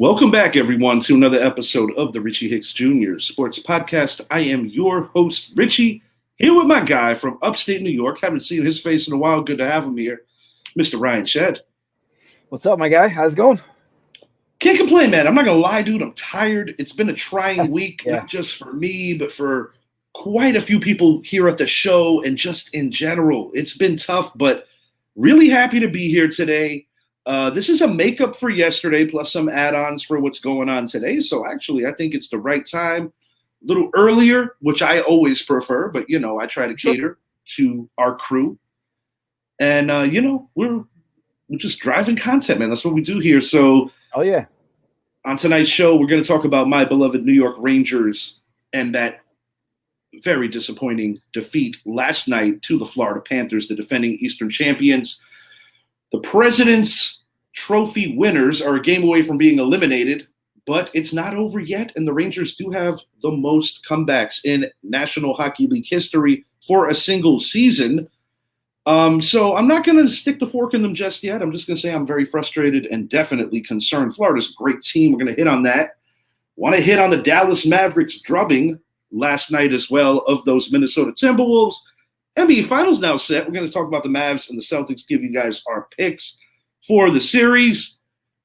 Welcome back, everyone, to another episode of the Richie Hicks Jr. Sports Podcast. I am your host, Richie, here with my guy from upstate New York. Haven't seen his face in a while. Good to have him here, Mr. Ryan Shed. What's up, my guy? How's it going? Can't complain, man. I'm not going to lie, dude. I'm tired. It's been a trying week, Yeah. not just for me, but for quite a few people here at the show and just in general. It's been tough, but really happy to be here today. This is a makeup for yesterday plus some add-ons for what's going on today. So actually, I think it's the right time. A little earlier, which I always prefer, but, I try to cater to our crew. And, we're just driving content, man. That's what we do here. So Oh, yeah. on tonight's show, we're going to talk about my beloved New York Rangers and that very disappointing defeat last night to the Florida Panthers, the defending Eastern champions. The President's Trophy winners are a game away from being eliminated, but it's not over yet, and the Rangers do have the most comebacks in National Hockey League history for a single season. So I'm not going to stick the fork in them just yet. I'm just going to say I'm very frustrated and definitely concerned. Florida's a great team. We're going to hit on that. Want to hit on the Dallas Mavericks drubbing last night as well of those Minnesota Timberwolves. NBA Finals now set. We're going to talk about the Mavs and the Celtics, give you guys our picks for the series.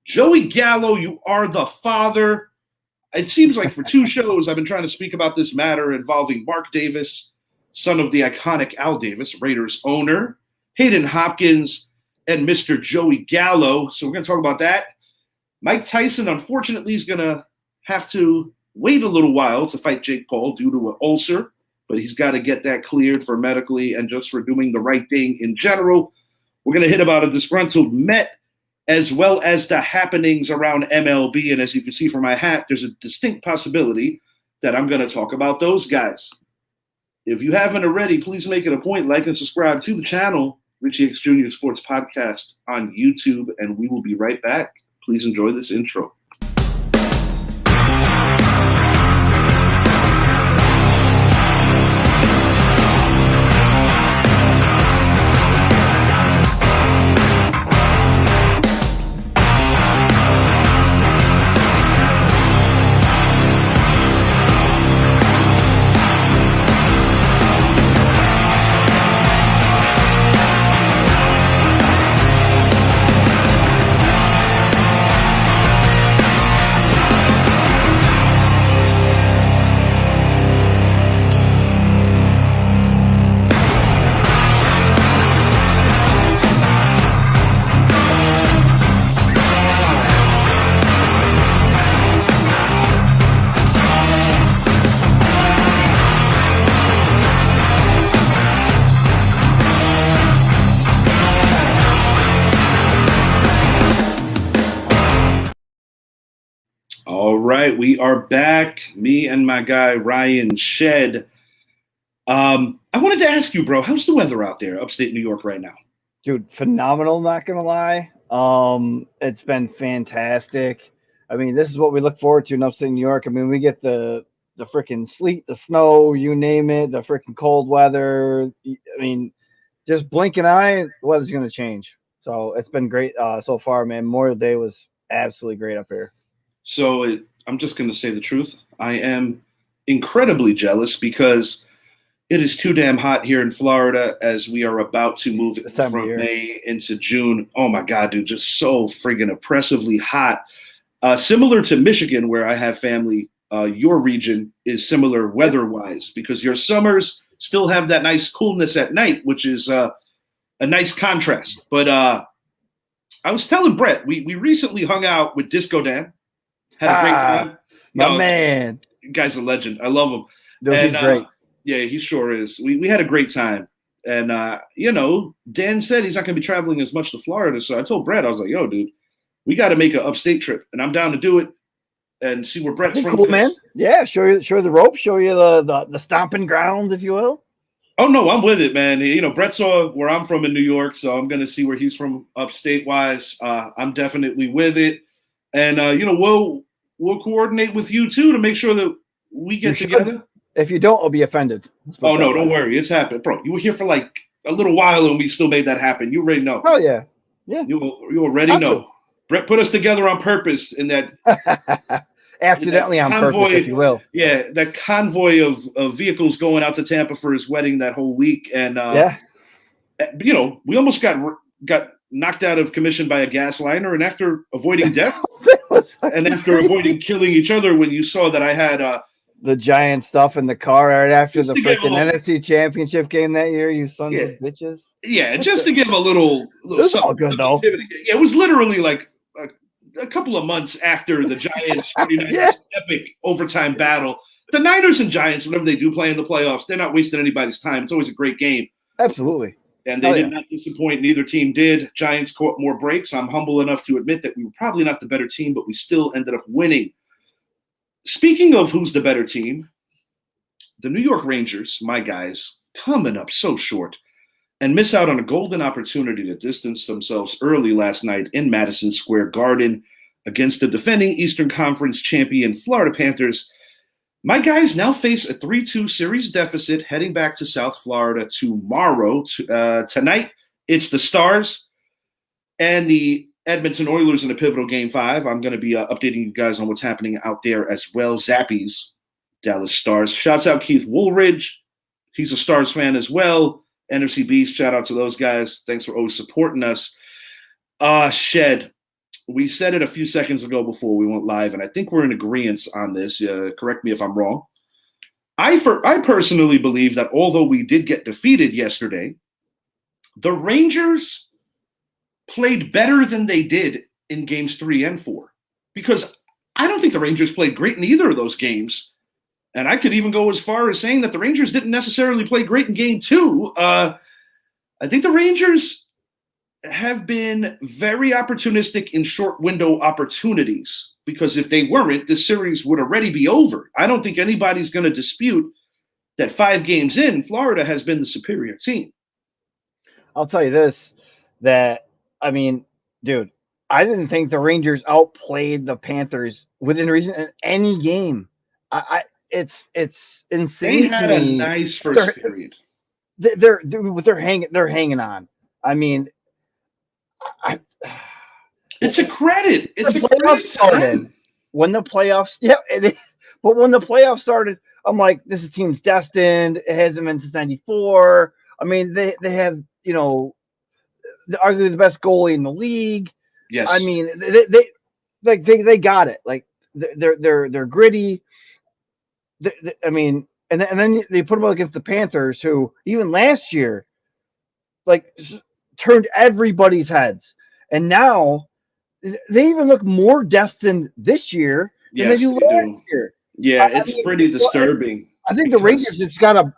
Joey Gallo, you are the father. It seems like for two shows I've been trying to speak about this matter involving Mark Davis, son of the iconic Al Davis, Raiders owner, Hayden Hopkins, and Mr. Joey Gallo. So we're going to talk about that. Mike Tyson, unfortunately, is going to have to wait a little while to fight Jake Paul due to an ulcer, but he's got to get that cleared for medically and just for doing the right thing in general. We're going to hit about a disgruntled Met as well as the happenings around MLB. And as you can see from my hat, there's a distinct possibility that I'm going to talk about those guys. If you haven't already, please make it a point, like and subscribe to the channel, Richie Hicks Jr. Sports Podcast on YouTube, and we will be right back. Please enjoy this intro. All right, we are back. Me and my guy, Ryan Shed. I wanted to ask you, bro, how's the weather out there, upstate New York right now? Dude, phenomenal, not going to lie. It's been fantastic. I mean, this is what we look forward to in upstate New York. I mean, we get the freaking sleet, the snow, you name it, the freaking cold weather. I mean, just blink an eye, the weather's going to change. So it's been great so far, man. Memorial Day was absolutely great up here. So I'm just going to say the truth. I am incredibly jealous because it is too damn hot here in Florida as we are about to move from May into June. Oh, my God, dude, just so friggin' oppressively hot. Similar to Michigan, where I have family, your region is similar weather-wise because your summers still have that nice coolness at night, which is a nice contrast. But I was telling Brett, we recently hung out with Disco Dan. Had a great time. My man. Guy's a legend. I love him. Dude, he's great. Yeah, he sure is. We had a great time. And, Dan said he's not going to be traveling as much to Florida. So I told Brett, I was like, yo, dude, we got to make an upstate trip. And I'm down to do it and see where Brett's from. Cool, man. Yeah, show you the ropes, show you the stomping grounds, if you will. Oh, no, I'm with it, man. Brett saw where I'm from in New York, so I'm going to see where he's from upstate-wise. I'm definitely with it. And, we'll coordinate with you, too, to make sure that we get together. If you don't, I'll be offended. Oh, no, don't worry. It's happened. Bro, you were here for like a little while and we still made that happen. You already know. Oh, yeah. Yeah. You already know. Brett put us together on purpose in that Accidentally on purpose, if you will. Yeah, that convoy of vehicles going out to Tampa for his wedding that whole week, and Yeah. you know, we almost got knocked out of commission by a gas liner, and after avoiding death, and after avoiding killing each other, when you saw that I had the giant stuff in the car right after just the to give a freaking little- NFC Championship game that year, you sons Yeah. of bitches. yeah, just to give a little It was all good, though. Yeah, it was literally like a couple of months after the Giants 49ers Yeah. epic overtime battle. The Niners and Giants, whenever they do play in the playoffs, they're not wasting anybody's time. It's always a great game. Absolutely. And they did not disappoint. Neither team did. Giants caught more breaks. I'm humble enough to admit that we were probably not the better team, but we still ended up winning. Speaking of who's the better team, the New York Rangers, my guys, coming up so short and miss out on a golden opportunity to distance themselves early last night in Madison Square Garden against the defending Eastern Conference champion Florida Panthers. My guys now face a 3-2 series deficit heading back to South Florida tomorrow. Tonight, it's the Stars and the Edmonton Oilers in a pivotal Game 5. I'm going to be updating you guys on what's happening out there as well. Zappies, Dallas Stars. Shouts out Keith Woolridge. He's a Stars fan as well. NFC Beast, shout out to those guys. Thanks for always supporting us. Shed. We said it a few seconds ago before we went live, and I think we're in agreement on this. Correct me if I'm wrong. I personally believe that although we did get defeated yesterday, the Rangers played better than they did in games 3 and 4. Because I don't think the Rangers played great in either of those games. And I could even go as far as saying that the Rangers didn't necessarily play great in game 2. I think the Rangers have been very opportunistic in short window opportunities, because if they weren't, this series would already be over. I don't think anybody's going to dispute that 5 games in, Florida has been the superior team. I'll tell you this, I didn't think the Rangers outplayed the Panthers within reason in any game. It's insane. They had a nice first period. They're hanging on. I mean, it's a credit. It's the playoffs started when the playoffs. Yeah, but when the playoffs started, I'm like, this team's destined. It hasn't been since '94. I mean, they have arguably the best goalie in the league. Yes. I mean, they got it. Like they're gritty. And then they put them up against the Panthers, who even last year, turned everybody's heads, and now they even look more destined this year than they do last year. Yeah, it's pretty disturbing. I think the Rangers just got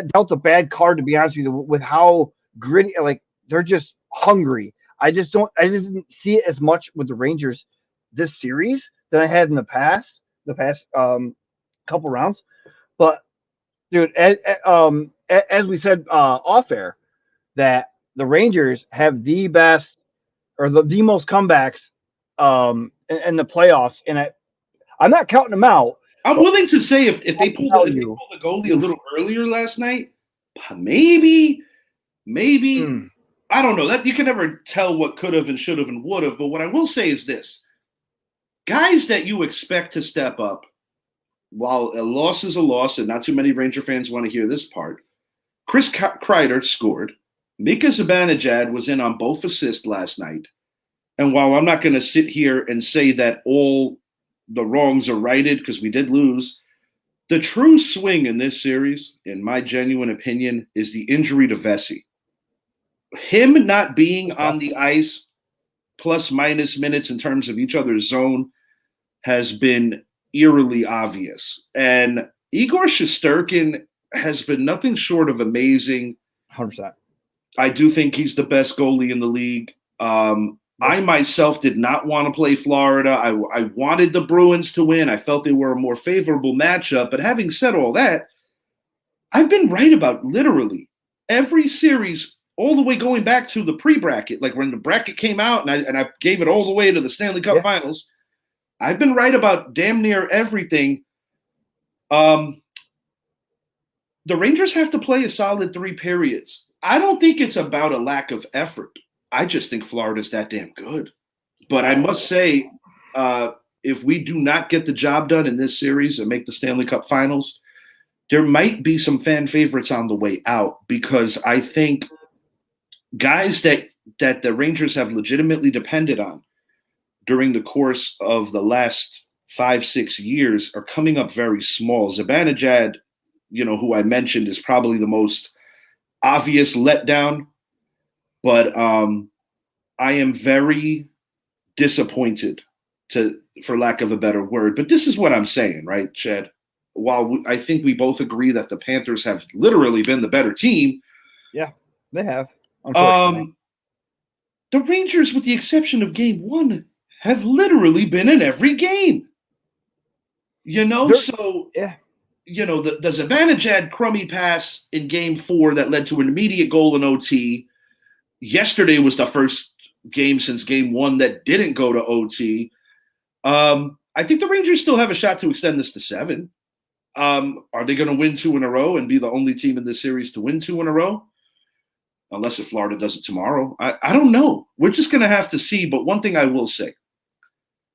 dealt a bad card, to be honest with you, with how gritty. They're just hungry. I didn't see it as much with the Rangers this series than I had in the past couple rounds. But dude, as we said off air, that the Rangers have the best or the most comebacks in the playoffs, and I'm not counting them out. I'm willing to say if they pulled the goalie a little earlier last night, maybe. I don't know. That you can never tell what could have and should have and would have. But what I will say is this: guys that you expect to step up, while a loss is a loss, and not too many Ranger fans want to hear this part. Chris Kreider scored. Mika Zibanejad was in on both assists last night. And while I'm not going to sit here and say that all the wrongs are righted because we did lose, the true swing in this series, in my genuine opinion, is the injury to Vesey. Him not being on the ice plus minus minutes in terms of each other's zone has been eerily obvious. And Igor Shesterkin has been nothing short of amazing. 100%. I do think he's the best goalie in the league. I myself did not want to play Florida. I wanted the Bruins to win. I felt they were a more favorable matchup. But having said all that, I've been right about literally every series all the way going back to the pre-bracket. Like when the bracket came out and I gave it all the way to the Stanley Cup Finals. I've been right about damn near everything. The Rangers have to play a solid 3 periods. I don't think it's about a lack of effort. I just think Florida's that damn good. But I must say, if we do not get the job done in this series and make the Stanley Cup Finals, there might be some fan favorites on the way out, because I think guys that the Rangers have legitimately depended on during the course of the last 5-6 years are coming up very small. Zibanejad, who I mentioned, is probably the most obvious letdown, but I am very disappointed, for lack of a better word. But this is what I'm saying, right, Chad? While I think we both agree that the Panthers have literally been the better team. Yeah, they have. Unfortunately. The Rangers, with the exception of game 1, have literally been in every game. So yeah. The Zibanejad crummy pass in game 4 that led to an immediate goal in OT. Yesterday was the first game since game 1 that didn't go to OT. I think the Rangers still have a shot to extend this to 7. Are they going to win 2 in a row and be the only team in this series to win 2 in a row? Unless if Florida does it tomorrow. I don't know. We're just going to have to see. But one thing I will say,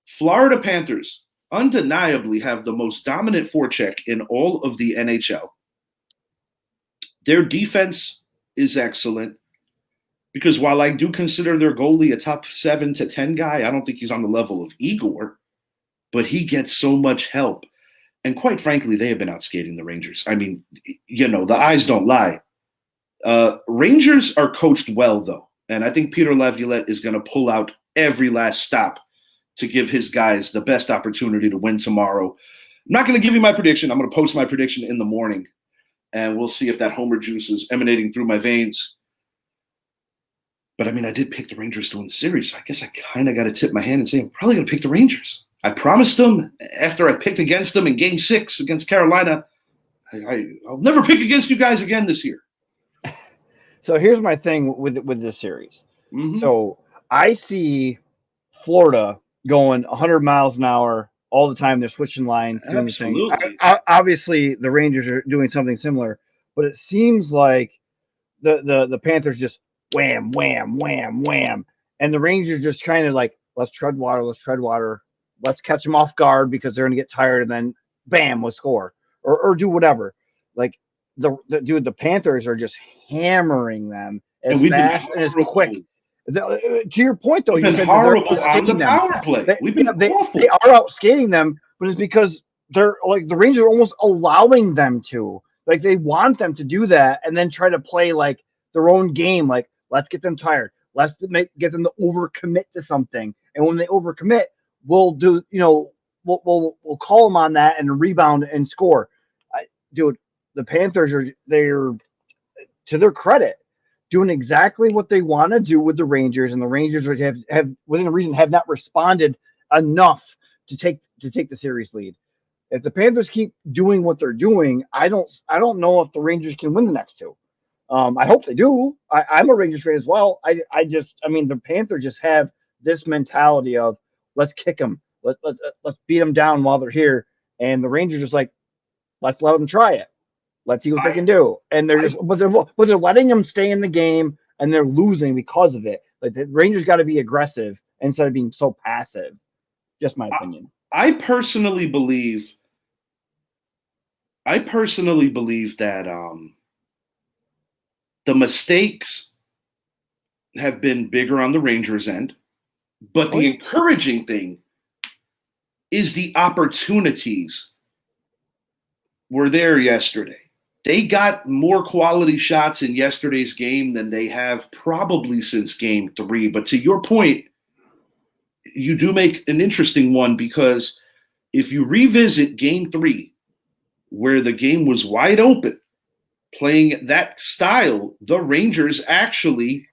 Florida Panthers undeniably have the most dominant forecheck in all of the NHL. Their defense is excellent, because while I do consider their goalie a top 7 to 10 guy, I don't think he's on the level of Igor, but he gets so much help. And quite frankly, they have been outskating the Rangers. I mean, the eyes don't lie. Rangers are coached well, though. And I think Peter Laviolette is going to pull out every last stop to give his guys the best opportunity to win tomorrow. I'm not going to give you my prediction. I'm going to post my prediction in the morning, and we'll see if that Homer juice is emanating through my veins. But, I mean, I did pick the Rangers to win the series, so I guess I kind of got to tip my hand and say I'm probably going to pick the Rangers. I promised them after I picked against them in Game 6 against Carolina, I'll never pick against you guys again this year. So here's my thing with this series. Mm-hmm. So I see Florida going 100 miles an hour all the time. They're switching lines, doing the thing. Obviously, the Rangers are doing something similar, but it seems like the Panthers just wham, wham, wham, wham, and the Rangers just kind of like, let's tread water, let's catch them off guard because they're going to get tired, and then bam, we'll score or do whatever. Like the Panthers are just hammering them as fast and as quick. To your point, though, you said horrible on the power play. They are outskating them, but it's because they're like the Rangers are almost allowing them to. Like they want them to do that and then try to play like their own game. Like, let's get them tired. Let's get them to overcommit to something. And when they overcommit, we'll do, we'll call them on that and rebound and score. Dude, the Panthers they're to their credit, doing exactly what they want to do with the Rangers, and the Rangers have within a reason have not responded enough to take the series lead. If the Panthers keep doing what they're doing, I don't know if the Rangers can win the next 2. I hope they do. I'm a Rangers fan as well. The Panthers just have this mentality of let's kick them, let's beat them down while they're here, and the Rangers just like, let's let them try it. Let's see what they can do. And but they're letting them stay in the game, and they're losing because of it. Like the Rangers got to be aggressive instead of being so passive. Just my opinion. I personally believe that the mistakes have been bigger on the Rangers' end, but the encouraging thing is the opportunities were there yesterday. They got more quality shots in yesterday's game than they have probably since game 3. But to your point, you do make an interesting one, because if you revisit game 3, where the game was wide open, playing that style, the Rangers actually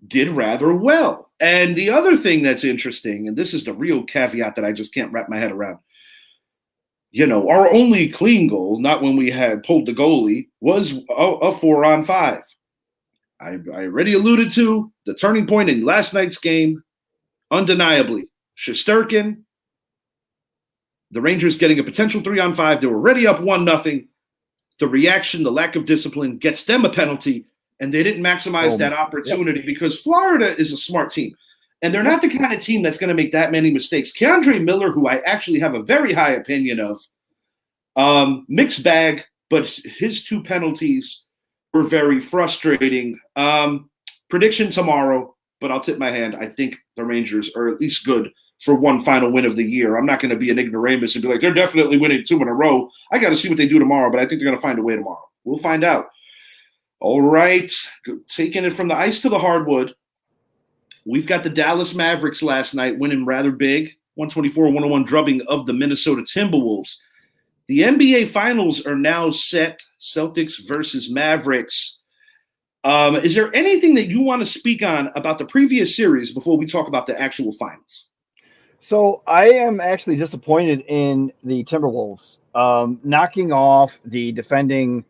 did rather well. And the other thing that's interesting, and this is the real caveat that I just can't wrap my head around, our only clean goal, not when we had pulled the goalie, was a 4-on-5. I already alluded to the turning point in last night's game. Undeniably, Shesterkin, the Rangers getting a potential 3-on-5. They were already up 1-0. The reaction, the lack of discipline gets them a penalty, and they didn't maximize that opportunity because Florida is a smart team. And they're not the kind of team that's going to make that many mistakes. Keandre Miller, who I actually have a very high opinion of, mixed bag, but his 2 penalties were very frustrating. Prediction tomorrow, but I'll tip my hand. I think the Rangers are at least good for one final win of the year. I'm not going to be an ignoramus and be like, they're definitely winning 2 in a row. I got to see what they do tomorrow, but I think they're going to find a way tomorrow. We'll find out. All right. Taking it from the ice to the hardwood. We've got the Dallas Mavericks last night winning rather big, 124-101 drubbing of the Minnesota Timberwolves. The NBA Finals are now set, Celtics versus Mavericks. Is there anything that you want to speak on about the previous series before we talk about the actual finals? So I am actually disappointed in the Timberwolves knocking off the defending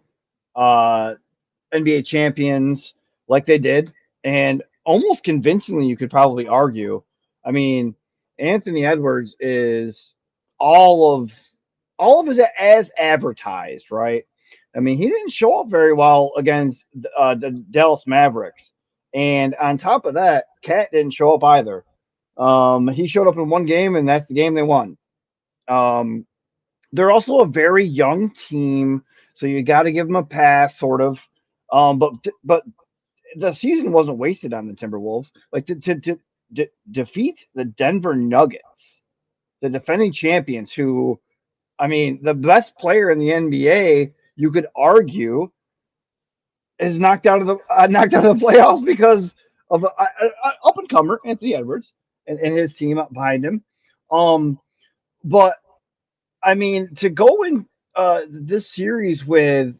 NBA champions like they did, and almost convincingly, you could probably argue. I mean, Anthony Edwards is all of it as advertised, right? I mean, he didn't show up very well against the Dallas Mavericks, and on top of that, Cat didn't show up either. He showed up in one game, and that's the game they won. They're also a very young team, so you got to give them a pass, sort of. But the season wasn't wasted on the Timberwolves. Like to defeat the Denver Nuggets, the defending champions, who, I mean, the best player in the NBA, you could argue, is knocked out of the playoffs because of an up and comer, Anthony Edwards, and his team up behind him. But I mean, to go in this series with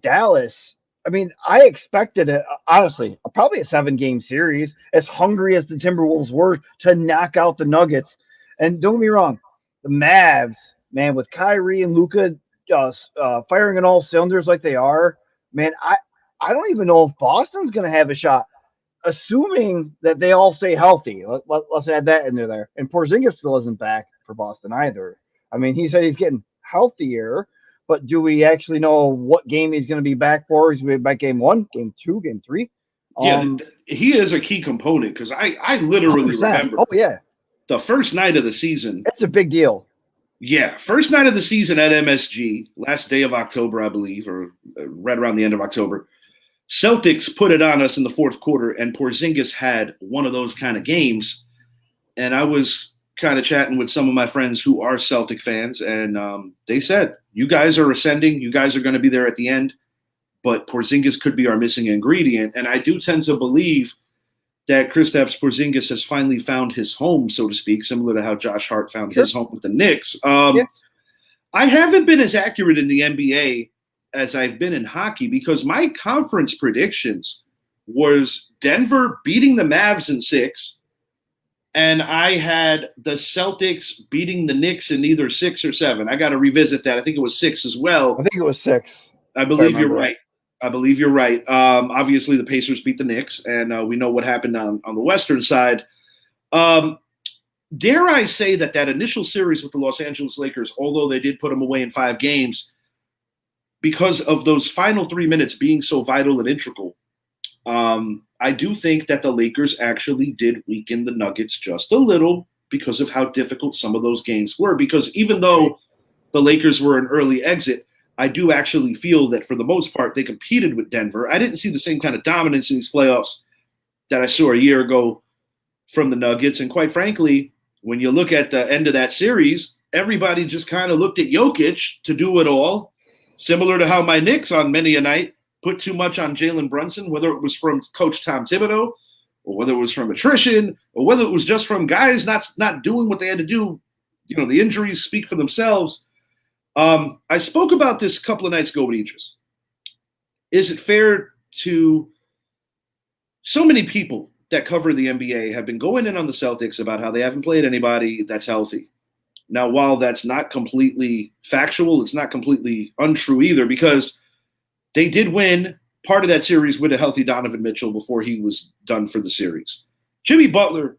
Dallas, I mean, I expected it, honestly, probably a 7-game series, as hungry as the Timberwolves were to knock out the Nuggets. And don't get me wrong, the Mavs, man, with Kyrie and Luka firing on all cylinders like they are, man, I don't even know if Boston's going to have a shot, assuming that they all stay healthy. Let's add that in there. And Porzingis still isn't back for Boston either. I mean, he said he's getting healthier, but do we actually know what game he's going to be back for? He's going to be back game 1, game 2, game 3? Yeah, he is a key component because I literally 100%. remember the first night of the season. It's a big deal. Yeah, first night of the season at MSG, last day of October, I believe, or right around the end of October. Celtics put it on us in the fourth quarter, and Porzingis had one of those kind of games. And I was kind of chatting with some of my friends who are Celtic fans, and they said, you guys are ascending. You guys are going to be there at the end, but Porzingis could be our missing ingredient. And I do tend to believe that Kristaps Porzingis has finally found his home, so to speak, similar to how Josh Hart found his home with the Knicks. I haven't been as accurate in the NBA as I've been in hockey because my conference predictions was Denver beating the Mavs in 6, and I had the Celtics beating the Knicks in either 6 or 7. I got to revisit that. I think it was 6 as well. I think it was 6. I believe you're right. I believe you're right. Obviously, the Pacers beat the Knicks, and we know what happened on the Western side. Dare I say that initial series with the Los Angeles Lakers, although they did put them away in 5 games, because of those final 3 minutes being so vital and integral, I do think that the Lakers actually did weaken the Nuggets just a little because of how difficult some of those games were. Because even though the Lakers were an early exit, I do actually feel that for the most part they competed with Denver. I didn't see the same kind of dominance in these playoffs that I saw a year ago from the Nuggets. And quite frankly, when you look at the end of that series, everybody just kind of looked at Jokic to do it all, similar to how my Knicks on many a night put too much on Jalen Brunson, whether it was from Coach Tom Thibodeau or whether it was from attrition or whether it was just from guys not doing what they had to do. You know, the injuries speak for themselves. I spoke about this a couple of nights ago with Idris. Is it fair to so many people that cover the NBA have been going in on the Celtics about how they haven't played anybody that's healthy? Now, while that's not completely factual, it's not completely untrue either, because they did win part of that series with a healthy Donovan Mitchell before he was done for the series. Jimmy Butler,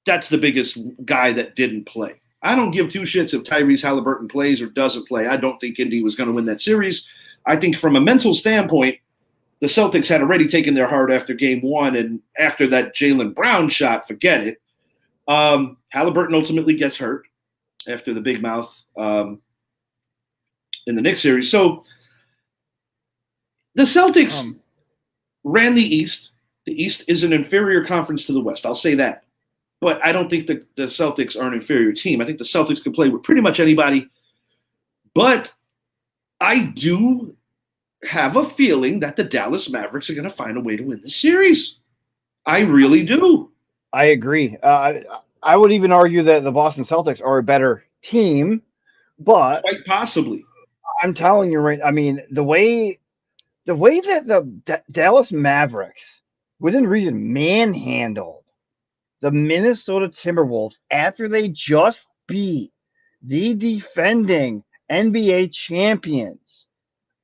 that's the biggest guy that didn't play. I don't give 2 shits if Tyrese Halliburton plays or doesn't play. I don't think Indy was going to win that series. I think from a mental standpoint, the Celtics had already taken their heart after game 1, and after that Jaylen Brown shot, forget it. Halliburton ultimately gets hurt after the big mouth in the Knicks series. So the Celtics ran the East. The East is an inferior conference to the West. I'll say that. But I don't think the Celtics are an inferior team. I think the Celtics can play with pretty much anybody. But I do have a feeling that the Dallas Mavericks are going to find a way to win this series. I really do. I agree. I would even argue that the Boston Celtics are a better team, but quite possibly. I'm telling you right. I mean, the way that the Dallas Mavericks, within reason, manhandled the Minnesota Timberwolves after they just beat the defending NBA champions.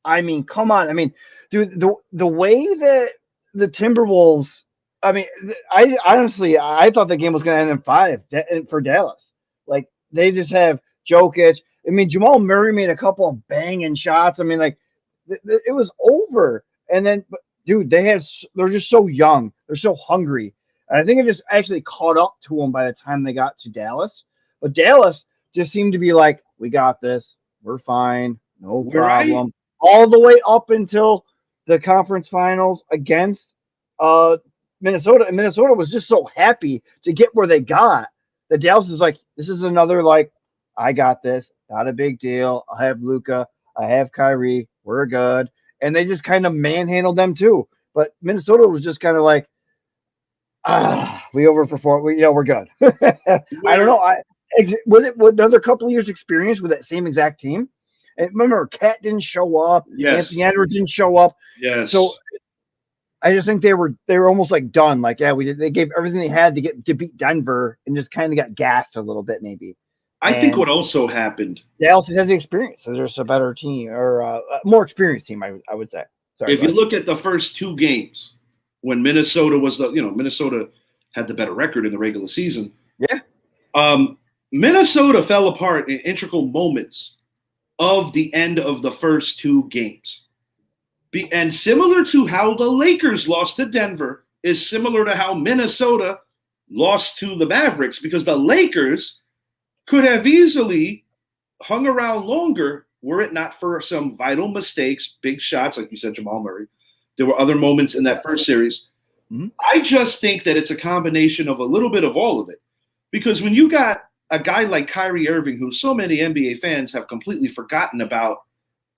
I mean, come on. I mean, dude, the way that the Timberwolves, I mean, I honestly, I thought the game was going to end in 5 for Dallas. Like, they just have Jokic. I mean, Jamal Murray made a couple of banging shots. I mean, like, it was over. And then, dude, they're just so young. They're so hungry. And I think it just actually caught up to them by the time they got to Dallas. But Dallas just seemed to be like, we got this. We're fine. No problem. Right. All the way up until the conference finals against Minnesota. And Minnesota was just so happy to get where they got. The Dallas is like, this is another, like, I got this. Not a big deal. I have Luka. I have Kyrie. We're good. And they just kind of manhandled them too. But Minnesota was just kind of like, we overperformed. We're good. I don't know. Would another couple of years experience with that same exact team? And remember, Cat didn't show up. Yes. Anthony Edwards didn't show up. Yes. So I just think they were almost like done. Like, yeah, they gave everything they had to beat Denver and just kind of got gassed a little bit, maybe. I think what also happened. Dallas has the experience. So there's a better team or a more experienced team, I would say. Sorry, if you look at the first 2 games, when Minnesota was Minnesota had the better record in the regular season. Yeah. Minnesota fell apart in integral moments of the end of the first 2 games. And similar to how the Lakers lost to Denver is similar to how Minnesota lost to the Mavericks, because the Lakers could have easily hung around longer were it not for some vital mistakes, big shots, like you said, Jamal Murray. There were other moments in that first series. Mm-hmm. I just think that it's a combination of a little bit of all of it. Because when you got a guy like Kyrie Irving, who so many NBA fans have completely forgotten about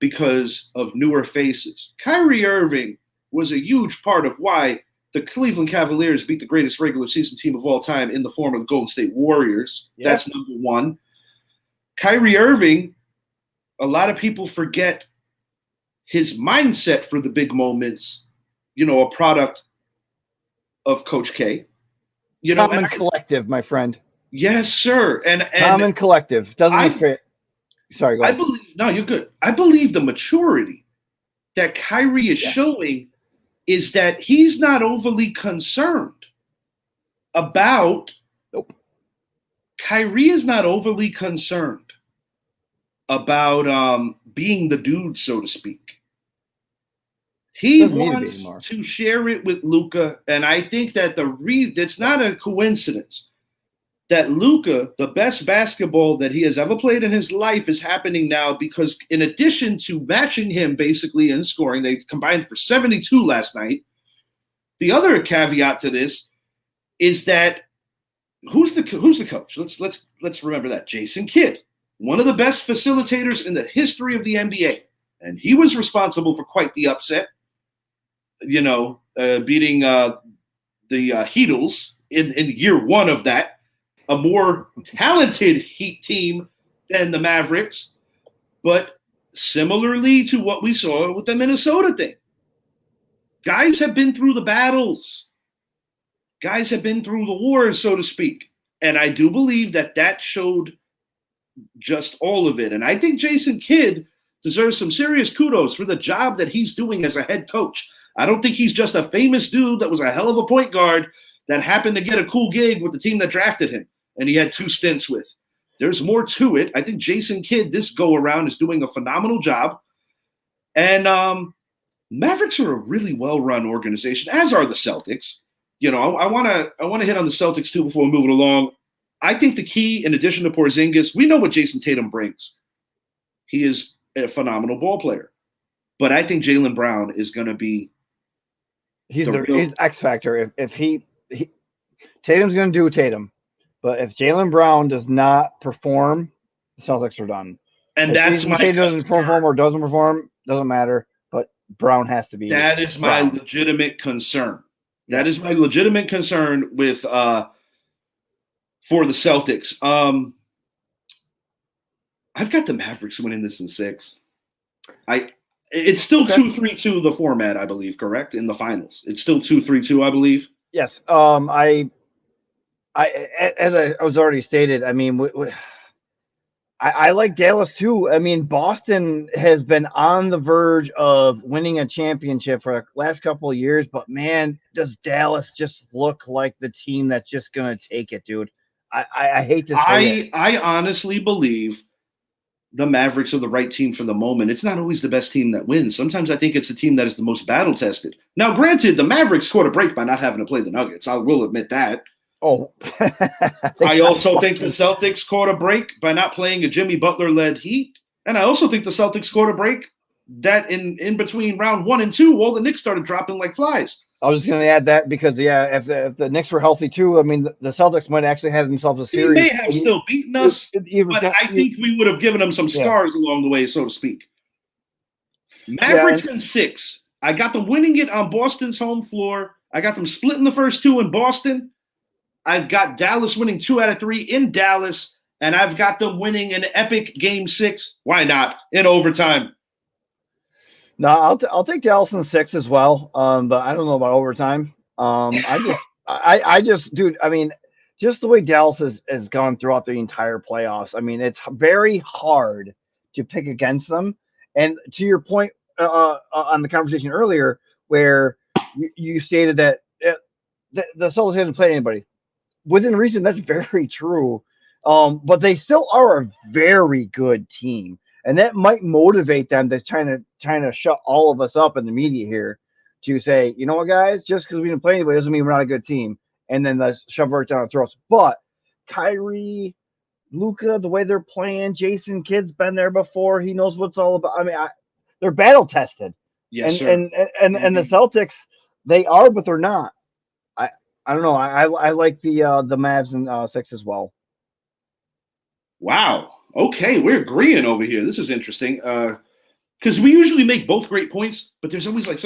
because of newer faces, Kyrie Irving was a huge part of why the Cleveland Cavaliers beat the greatest regular season team of all time in the form of the Golden State Warriors. Yeah. That's number one. Kyrie Irving, a lot of people forget his mindset for the big moments, a product of Coach K. Common collective, my friend. Yes, sir. And common collective. Doesn't fit. Sorry, go ahead. No, you're good. I believe the maturity that Kyrie is showing is that he's not overly concerned about. Nope. Kyrie is not overly concerned about being the dude, so to speak. He wants to share it with Luka, and I think that it's not a coincidence that Luka, the best basketball that he has ever played in his life, is happening now, because in addition to matching him basically in scoring, they combined for 72 last night. The other caveat to this is that who's the coach? Let's remember that. Jason Kidd, one of the best facilitators in the history of the NBA, and he was responsible for quite the upset. Beating the Heatles in year 1 of that, a more talented Heat team than the Mavericks, but similarly to what we saw with the Minnesota thing. Guys have been through the battles. Guys have been through the wars, so to speak. And I do believe that showed just all of it. And I think Jason Kidd deserves some serious kudos for the job that he's doing as a head coach. I don't think he's just a famous dude that was a hell of a point guard that happened to get a cool gig with the team that drafted him and he had 2 stints with. There's more to it. I think Jason Kidd this go around is doing a phenomenal job. And Mavericks are a really well-run organization, as are the Celtics. I want to hit on the Celtics too before we move it along. I think the key, in addition to Porzingis, we know what Jason Tatum brings. He is a phenomenal ball player. But I think Jaylen Brown is going to be he's X factor. If he Tatum's going to do Tatum, but if Jaylen Brown does not perform, the Celtics are done. And if that's my Tatum doesn't perform or doesn't perform, doesn't matter. But Brown has to be. That is my legitimate concern. That is my legitimate concern with for the Celtics. I've got the Mavericks winning this in 6. It's still 2-3-2 the format, I believe, correct? In the finals. It's still 2-3-2, I believe. Yes. As I was already stated, I mean, I like Dallas too. I mean, Boston has been on the verge of winning a championship for the last couple of years, but man, does Dallas just look like the team that's just going to take it, dude. I hate to say it. I honestly believe the Mavericks are the right team for the moment. It's not always the best team that wins. Sometimes I think it's the team that is the most battle tested. Now, granted, the Mavericks scored a break by not having to play the Nuggets. I will admit that. Oh, I also think the Celtics scored a break by not playing a Jimmy Butler-led Heat. And I also think the Celtics scored a break that in between round 1 and 2, all the Knicks started dropping like flies. I was just going to add that because, if the Knicks were healthy too, I mean, the Celtics might actually have themselves a series. They may have still beaten us, but I think we would have given them some scars along the way, so to speak. Mavericks in 6. I got them winning it on Boston's home floor. I got them splitting the first 2 in Boston. I've got Dallas winning 2 out of 3 in Dallas, and I've got them winning an epic Game 6. Why not? In overtime. No, I'll take Dallas in 6 as well. But I don't know about overtime. I just, dude. I mean, just the way Dallas has gone throughout the entire playoffs. I mean, it's very hard to pick against them. And to your point on the conversation earlier, where you stated that the Celtics hasn't played anybody within reason. That's very true. But they still are a very good team. And that might motivate them to trying to shut all of us up in the media here to say, you know what, guys, just because we didn't play anybody doesn't mean we're not a good team. And then let's shove it down our throats. But Kyrie, Luka, the way they're playing, Jason Kidd's been there before. He knows what's all about. I mean, they're battle tested. Yes, and the Celtics, they are, but they're not. I don't know. I like the Mavs in 6 as well. Wow. Okay, we're agreeing over here. This is interesting because we usually make both great points, but there's always like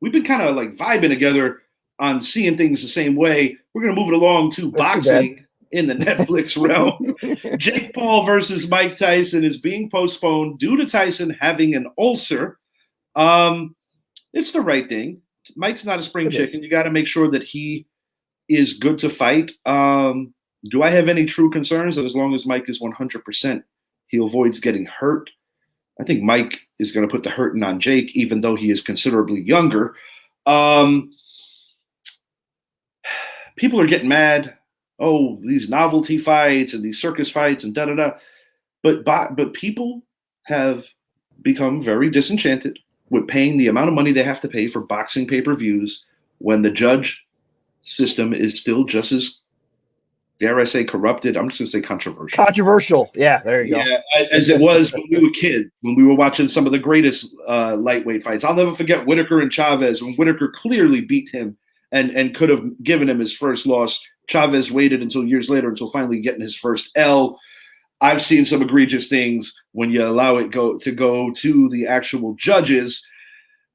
we've been kind of like vibing together on seeing things the same way. We're going to move it along to boxing in the Netflix realm. Jake Paul versus Mike Tyson is being postponed due to Tyson having an ulcer. It's the right thing. Mike's not a spring chicken. You got to make sure that he is good to fight. Do I have any true concerns that as long as Mike is 100%, he avoids getting hurt? I think Mike is going to put the hurting on Jake, even though he is considerably younger. People are getting mad. Oh, these novelty fights and these circus fights and da-da-da. But people have become very disenchanted with paying the amount of money they have to pay for boxing pay-per-views when the judge system is still just as, dare I say, corrupted? I'm just going to say controversial. Controversial. Yeah, there you go. Yeah, as it was when we were kids, when we were watching some of the greatest lightweight fights. I'll never forget Whitaker and Chavez when Whitaker clearly beat him and could have given him his first loss. Chavez waited until years later until finally getting his first L. I've seen some egregious things when you allow it go to the actual judges.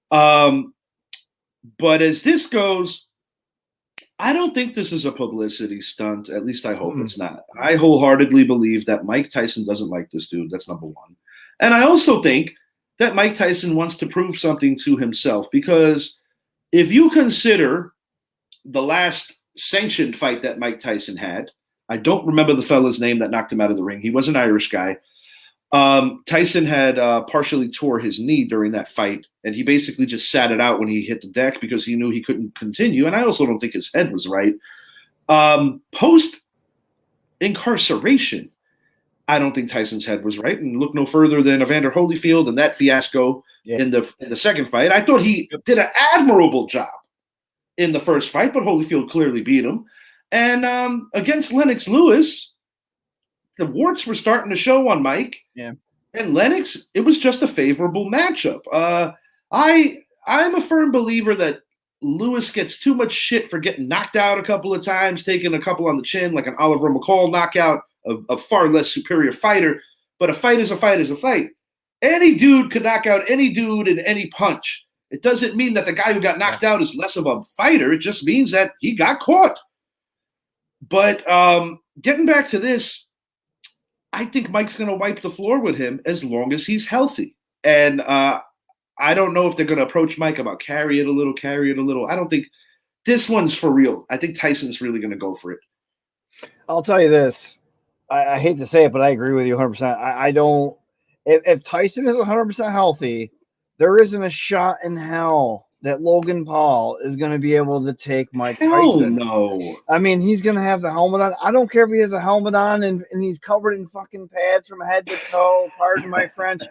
But as this goes, I don't think this is a publicity stunt. At least I hope it's not. I wholeheartedly believe that Mike Tyson doesn't like this dude. That's number one. And I also think that Mike Tyson wants to prove something to himself, because if you consider the last sanctioned fight that Mike Tyson had, I don't remember the fella's name that knocked him out of the ring. He was an Irish guy. Tyson had partially tore his knee during that fight, and he basically just sat it out when he hit the deck because he knew he couldn't continue. And I also don't think his head was right. Post incarceration, I don't think Tyson's head was right. And look no further than Evander Holyfield and that fiasco in the second fight. I thought he did an admirable job in the first fight, but Holyfield clearly beat him. And against Lennox Lewis, the warts were starting to show on Mike. Yeah. And Lennox, it was just a favorable matchup. I'm a firm believer that Lewis gets too much shit for getting knocked out a couple of times, taking a couple on the chin, like an Oliver McCall knockout, a far less superior fighter. But a fight is a fight is a fight. Any dude could knock out any dude in any punch. It doesn't mean that the guy who got knocked out is less of a fighter. It just means that he got caught. But getting back to this, I think Mike's going to wipe the floor with him as long as he's healthy. And I don't know if they're going to approach Mike about carry it a little. I don't think this one's for real. I think Tyson's really going to go for it. I'll tell you this. I hate to say it, but I agree with you 100%. I don't – if Tyson is 100% healthy, there isn't a shot in hell that Logan Paul is going to be able to take Mike Tyson. No. I mean, he's going to have the helmet on. I don't care if he has a helmet on and he's covered in fucking pads from head to toe. Pardon my French.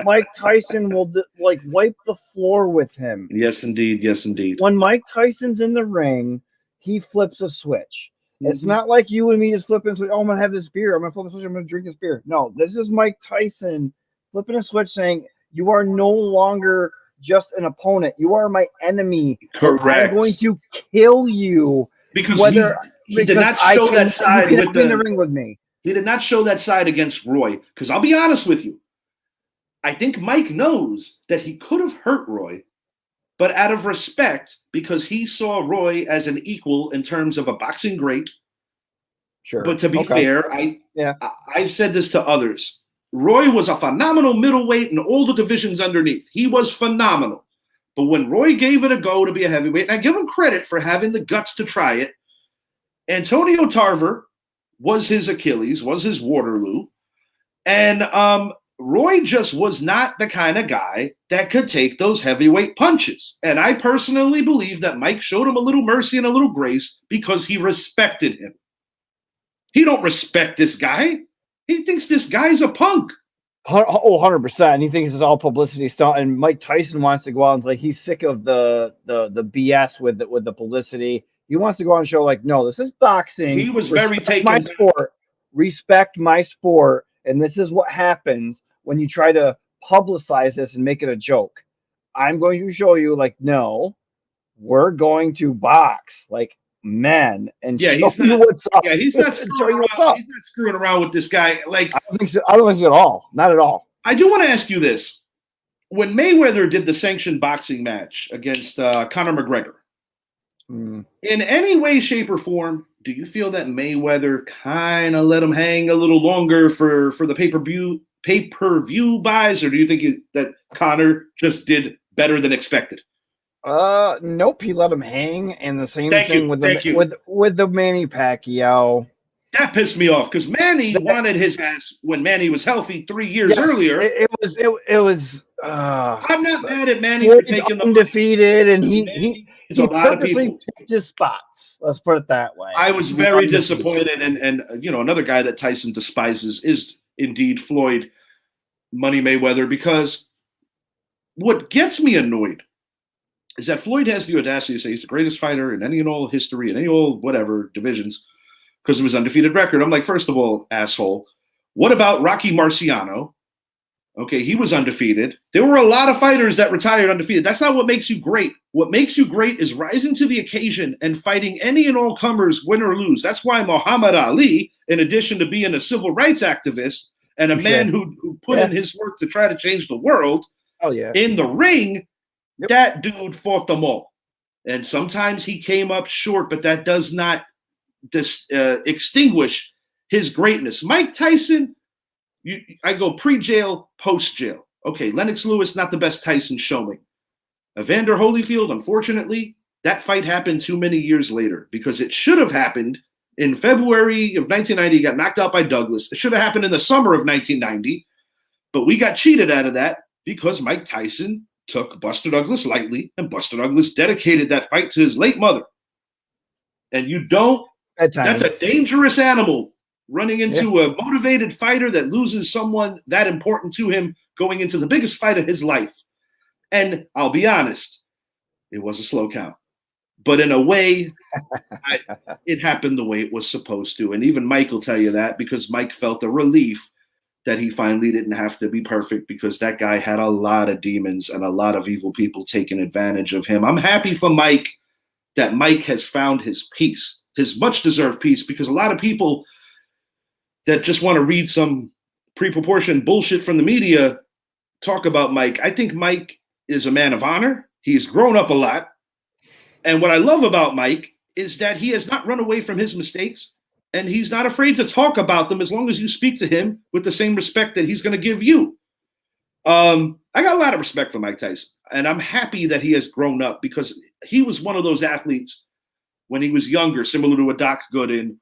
Mike Tyson will wipe the floor with him. Yes, indeed. Yes, indeed. When Mike Tyson's in the ring, he flips a switch. Mm-hmm. It's not like you and me just flipping a switch. Oh, I'm going to have this beer. I'm going to flip a switch. I'm going to drink this beer. No, this is Mike Tyson flipping a switch saying, you are no longer just an opponent. You are my enemy. Correct. I'm going to kill you because he did not show that side in the ring with me. He did not show that side against Roy. Because I'll be honest with you, I think Mike knows that he could have hurt Roy, but out of respect, because he saw Roy as an equal in terms of a boxing great. Sure. But to be fair, I've said this to others. Roy was a phenomenal middleweight in all the divisions underneath. He was phenomenal. But when Roy gave it a go to be a heavyweight, and I give him credit for having the guts to try it, Antonio Tarver was his Achilles, was his Waterloo. And Roy just was not the kind of guy that could take those heavyweight punches. And I personally believe that Mike showed him a little mercy and a little grace because he respected him. He don't respect this guy. He thinks this guy's a punk. 100%. He thinks it's all publicity stuff. And Mike Tyson wants to go out and he's sick of the BS with the publicity. He wants to go out and show no, this is boxing. He was very taken. My sport. Respect my sport. And this is what happens when you try to publicize this and make it a joke. I'm going to show you no, we're going to box men and show you what's up. Yeah, he's not screwing around. He's not screwing around with this guy. I don't think so. I don't think so at all. Not at all. I do want to ask you this: when Mayweather did the sanctioned boxing match against Conor McGregor, in any way, shape, or form, do you feel that Mayweather kind of let him hang a little longer for the pay-per-view buys, or do you think that Conor just did better than expected? Nope. He let him hang, and the same thing with the Manny Pacquiao. That pissed me off because Manny wanted his ass when Manny was healthy 3 years earlier. It was. I'm not mad at Manny for taking the undefeated, and he purposely picked his spots. Let's put it that way. I was very disappointed, and another guy that Tyson despises is indeed Floyd Money Mayweather, because what gets me annoyed is that Floyd has the audacity to say he's the greatest fighter in any and all history, in any old whatever divisions, because of his undefeated record. I'm like, first of all, asshole, what about Rocky Marciano? Okay, he was undefeated. There were a lot of fighters that retired undefeated. That's not what makes you great. What makes you great is rising to the occasion and fighting any and all comers, win or lose. That's why Muhammad Ali, in addition to being a civil rights activist and a man who put in his work to try to change the world, in the ring, that dude fought them all. And sometimes he came up short, but that does not extinguish his greatness. Mike Tyson, I go pre-jail, post-jail. Okay, Lennox Lewis, not the best Tyson showing. Evander Holyfield, unfortunately, that fight happened too many years later because it should have happened in February of 1990. He got knocked out by Douglas. It should have happened in the summer of 1990, but we got cheated out of that because Mike Tyson took Buster Douglas lightly, and Buster Douglas dedicated that fight to his late mother. And that's a dangerous animal, running into a motivated fighter that loses someone that important to him going into the biggest fight of his life. And I'll be honest, it was a slow count. But in a way, it happened the way it was supposed to. And even Mike will tell you that, because Mike felt a relief that he finally didn't have to be perfect, because that guy had a lot of demons and a lot of evil people taking advantage of him. I'm happy for Mike that Mike has found his peace, his much deserved peace, because a lot of people that just want to read some pre-proportioned bullshit from the media talk about Mike. I think Mike is a man of honor. He's grown up a lot. And what I love about Mike is that he has not run away from his mistakes, and he's not afraid to talk about them as long as you speak to him with the same respect that he's going to give you. I got a lot of respect for Mike Tyson, and I'm happy that he has grown up, because he was one of those athletes when he was younger, similar to a Doc Gooden,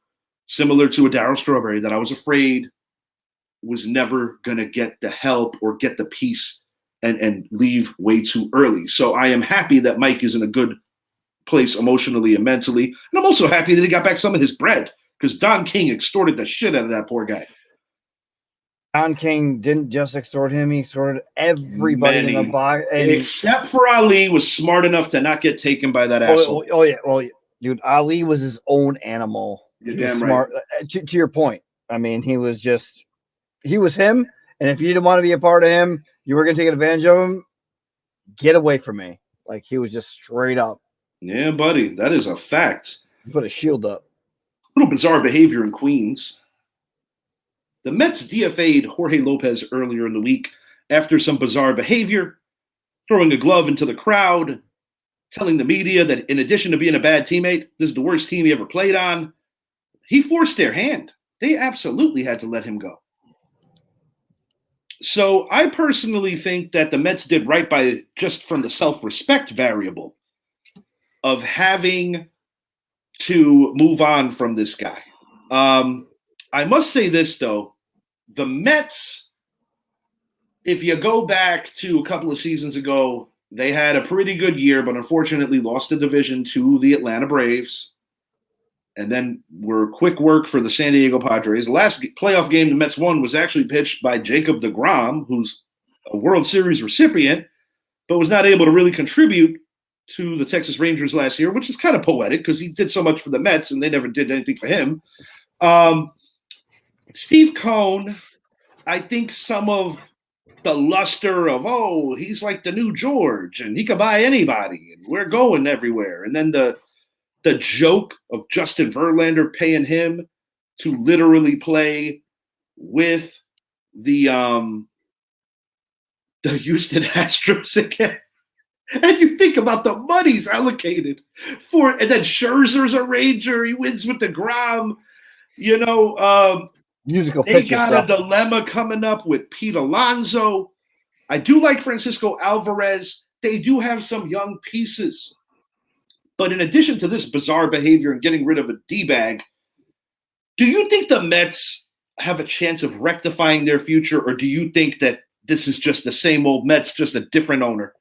similar to a Darryl Strawberry, that I was afraid was never going to get the help or get the peace and leave way too early. So I am happy that Mike is in a good place emotionally and mentally. And I'm also happy that he got back some of his bread, because Don King extorted the shit out of that poor guy. Don King didn't just extort him, he extorted everybody in the box. Except for Ali, was smart enough to not get taken by that asshole. Oh, yeah. Well, dude, Ali was his own animal. You're damn smart. Right. To your point, I mean, he was him. And if you didn't want to be a part of him, you were going to take advantage of him, get away from me. Like, he was just straight up. Yeah, buddy, that is a fact. He put a shield up. A little bizarre behavior in Queens. The Mets DFA'd Jorge Lopez earlier in the week after some bizarre behavior, throwing a glove into the crowd, telling the media that in addition to being a bad teammate, this is the worst team he ever played on. He forced their hand. They absolutely had to let him go. So I personally think that the Mets did right by, just from the self-respect variable of having to move on from this guy. I must say this, though. The Mets, if you go back to a couple of seasons ago, they had a pretty good year, but unfortunately lost the division to the Atlanta Braves, and then were quick work for the San Diego Padres. The last playoff game the Mets won was actually pitched by Jacob deGrom, who's a World Series recipient, but was not able to really contribute to the Texas Rangers last year, which is kind of poetic because he did so much for the Mets and they never did anything for him. Steve Cohn, I think some of the luster of, oh, he's like the new George and he could buy anybody and we're going everywhere. And then the joke of Justin Verlander paying him to literally play with the Houston Astros again. And you think about the money's allocated for it. And then Scherzer's a Ranger. He wins with deGrom. You know, musical they got stuff. A dilemma coming up with Pete Alonso. I do like Francisco Alvarez. They do have some young pieces. But in addition to this bizarre behavior and getting rid of a D-bag, do you think the Mets have a chance of rectifying their future, or do you think that this is just the same old Mets, just a different owner?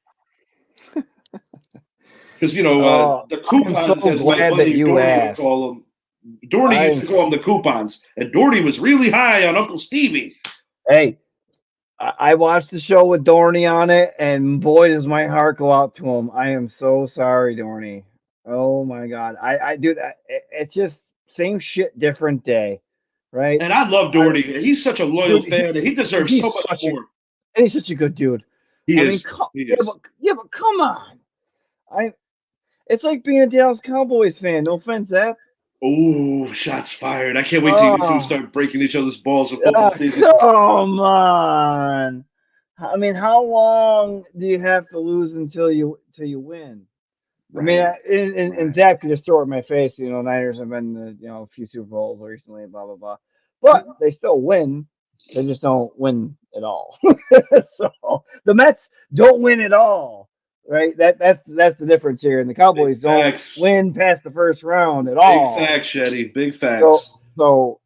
Because, you know, the coupons, so as my buddy Dorney would call them. Dorney used to call them the coupons. And Dorney was really high on Uncle Stevie. Hey, I watched the show with Dorney on it, and boy, does my heart go out to him. I am so sorry, Dorney. Oh, my God. Dude, it's just same shit, different day, right? And I love Dorney. He's such a loyal fan, and he deserves so much more. And he's such a good dude. He is. But come on. It's like being a Dallas Cowboys fan. No offense, Zap. Oh, shots fired. I can't wait till you two start breaking each other's balls in football season. Come on. I mean, how long do you have to lose until you win? Right. I mean, and Zap could just throw it in my face. You know, Niners have been, a few Super Bowls recently, blah, blah, blah. But they still win. They just don't win at all. So the Mets don't win at all. Right, that's the difference here, and the Cowboys don't win past the first round at all. Big facts, Shetty. Big facts. So,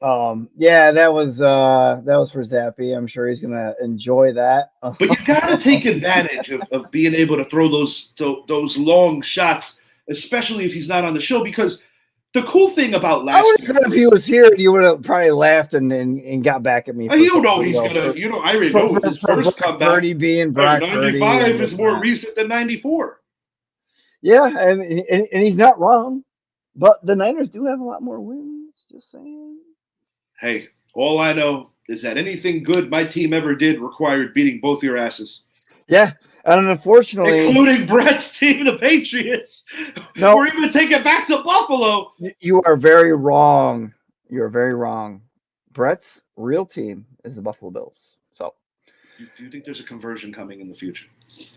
yeah, that was for Zappy. I'm sure he's gonna enjoy that. But you gotta take advantage of being able to throw those long shots, especially if he's not on the show, because the cool thing about last year, if he was here, you would have probably laughed and got back at me. You know he's gonna. I already know his first comeback. Purdy being Brock 95 is more recent than 94. Yeah, and he's not wrong. But the Niners do have a lot more wins. Just saying. Hey, all I know is that anything good my team ever did required beating both your asses, Yeah, and unfortunately, including Brett's team, the Patriots, no, or even take it back to Buffalo. you are very wrong. You're very wrong. Brett's real team is the Buffalo Bills. So, Do you think there's a conversion coming in the future?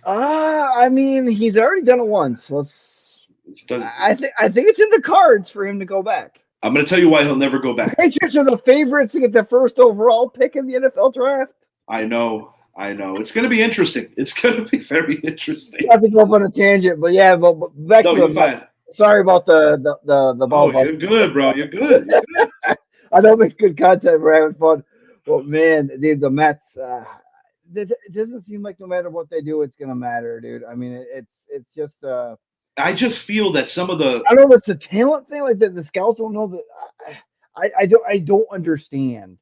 I mean, he's already done it once. I think it's in the cards for him to go back. I'm going to tell you why he'll never go back. Patriots are the favorites to get the first overall pick in the NFL draft. I know. It's going to be interesting. It's going to be very interesting. I have to go off on a tangent, but yeah, but back to you're fine. Sorry about the ball. Oh, you're good, bro. You're good. I know it makes good content. We're having fun. But man, dude, the Mets. It doesn't seem like no matter what they do, it's gonna matter, dude. I mean, it's just. I just feel that some of the. I don't know if it's a talent thing, like that the scouts don't know that. I don't understand,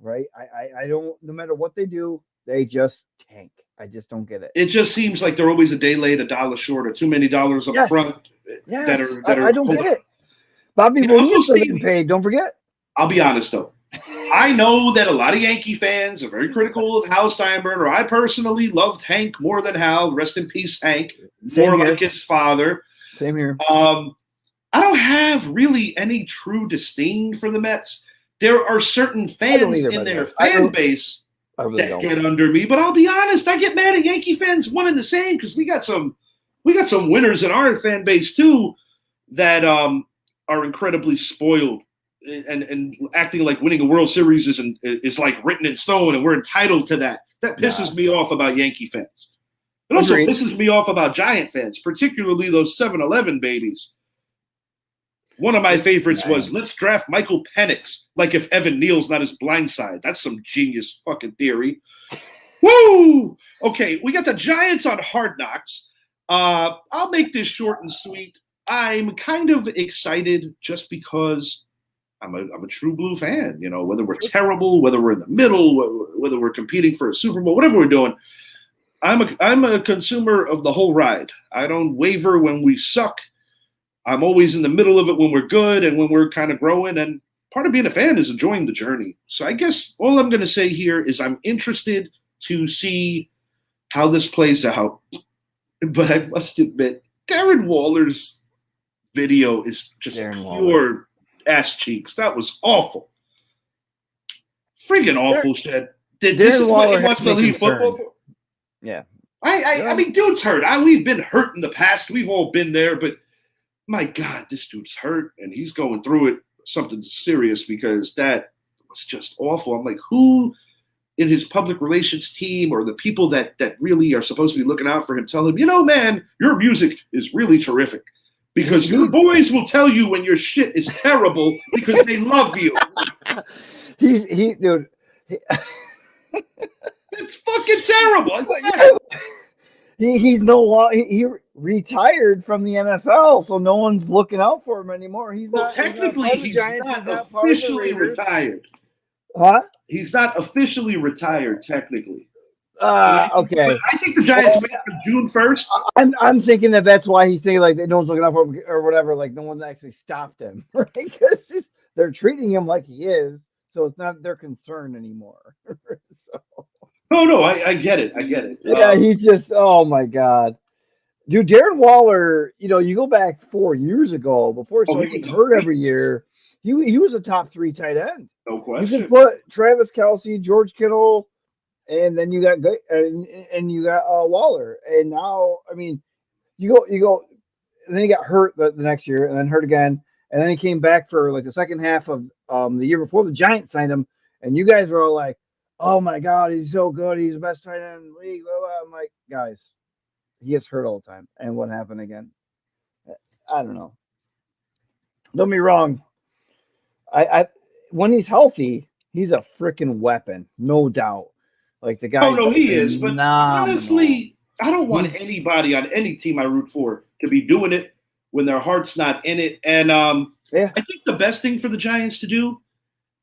right? I don't. No matter what they do, they just tank. I just don't get it. It just seems like they're always a day late, a dollar short, or too many dollars up front. Yes. I don't get it. Bobby Bonilla still getting paid. Don't forget. I'll be honest though. I know that a lot of Yankee fans are very critical of Hal Steinbrenner. I personally loved Hank more than Hal. Rest in peace, Hank. More like his father. Same here. I don't have really any true disdain for the Mets. There are certain fans in their fan base that get under me, but I'll be honest, I get mad at Yankee fans one and the same because we got some winners in our fan base too that are incredibly spoiled and acting like winning a World Series is like written in stone and we're entitled to that. That pisses me off about Yankee fans. It also pisses me off about Giant fans, particularly those 7-Eleven babies. One of my favorites was, let's draft Michael Penix, like if Evan Neal's not his blind side. That's some genius fucking theory. Woo! Okay, we got the Giants on Hard Knocks. I'll make this short and sweet. I'm kind of excited just because I'm a true blue fan. You know, whether we're terrible, whether we're in the middle, whether we're competing for a Super Bowl, whatever we're doing, I'm a consumer of the whole ride. I don't waver when we suck. I'm always in the middle of it when we're good and when we're kind of growing. And part of being a fan is enjoying the journey. So I guess all I'm going to say here is I'm interested to see how this plays out. But I must admit, Darren Waller's video is just pure ass cheeks. That was awful. Freaking awful shit. This is what he wants to leave football for? Yeah. I mean, dude's hurt. We've been hurt in the past. We've all been there. But my God, this dude's hurt. And he's going through it, something serious, because that was just awful. I'm like, who in his public relations team or the people that really are supposed to be looking out for him tell him, you know, man, your music is really terrific. Because your boys will tell you when your shit is terrible because they love you. Dude. It's fucking terrible. He's no longer. He retired from the NFL, so no one's looking out for him anymore. He's not. Technically, he's not officially retired. Huh? He's not officially retired, technically. Okay. I think the Giants wait for June 1st. I'm thinking that's why he's saying like no one's looking out for him or whatever. Like no one actually stopped him, right? Because they're treating him like he is, so it's not their concern anymore. So. No, I get it. Yeah, he's just, oh my God. Dude, Darren Waller, you know, you go back 4 years ago, before he started getting hurt every year, he was a top 3 tight end. No question. You could put Travis Kelce, George Kittle, and then you got Waller. And now, I mean, you go, and then he got hurt the next year, and then hurt again, and then he came back for like the second half of the year before the Giants signed him, and you guys were all like, oh my God, he's so good. He's the best tight end in the league. Blah, blah. I'm like, guys, he gets hurt all the time. And what happened again? I don't know. Don't be wrong. I when he's healthy, he's a freaking weapon, no doubt. Like the guy. Oh no, he is. But honestly, I don't want anybody on any team I root for to be doing it when their heart's not in it. And I think the best thing for the Giants to do